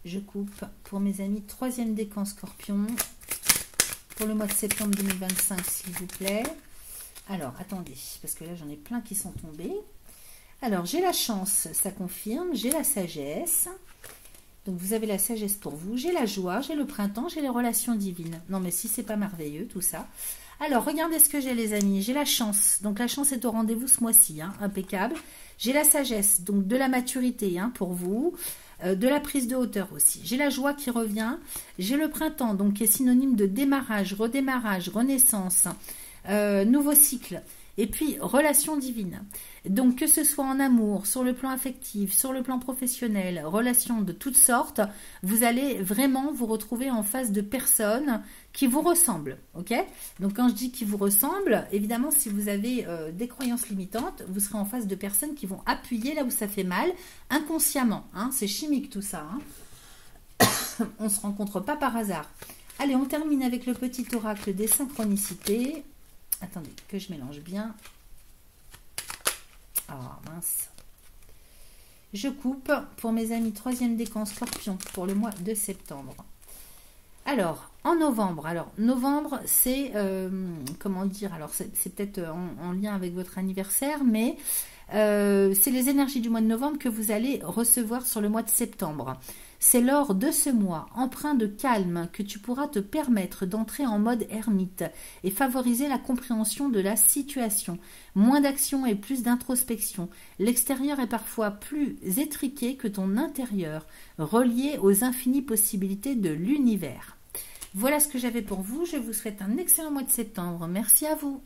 Je coupe pour mes amis. 3e décan Scorpion. Pour le mois de septembre 2025, s'il vous plaît. Alors, attendez, parce que là, j'en ai plein qui sont tombés. Alors, j'ai la chance, ça confirme. J'ai la sagesse. Donc, vous avez la sagesse pour vous. J'ai la joie, j'ai le printemps, j'ai les relations divines. Non, mais si c'est pas merveilleux, tout ça. Alors, regardez ce que j'ai, les amis. J'ai la chance. Donc, la chance est au rendez-vous ce mois-ci. Impeccable. J'ai la sagesse, donc de la maturité pour vous. De la prise de hauteur aussi. J'ai la joie qui revient. J'ai le printemps, donc qui est synonyme de démarrage, redémarrage, renaissance, nouveau cycle. Et puis, relation divine. Donc, que ce soit en amour, sur le plan affectif, sur le plan professionnel, relations de toutes sortes, vous allez vraiment vous retrouver en face de personnes qui vous ressemblent. Ok? Donc, quand je dis qui vous ressemblent, évidemment, si vous avez des croyances limitantes, vous serez en face de personnes qui vont appuyer là où ça fait mal, inconsciemment. C'est chimique tout ça. On ne se rencontre pas par hasard. Allez, on termine avec le petit oracle des synchronicités. Attendez, que je mélange bien. Ah, mince. Je coupe pour mes amis 3e décan Scorpion pour le mois de septembre. Alors, en novembre. Alors, novembre, c'est, comment dire, alors c'est peut-être en lien avec votre anniversaire, mais c'est les énergies du mois de novembre que vous allez recevoir sur le mois de septembre. C'est lors de ce mois empreint de calme que tu pourras te permettre d'entrer en mode ermite et favoriser la compréhension de la situation. Moins d'action et plus d'introspection. L'extérieur est parfois plus étriqué que ton intérieur, relié aux infinies possibilités de l'univers. Voilà ce que j'avais pour vous. Je vous souhaite un excellent mois de septembre. Merci à vous.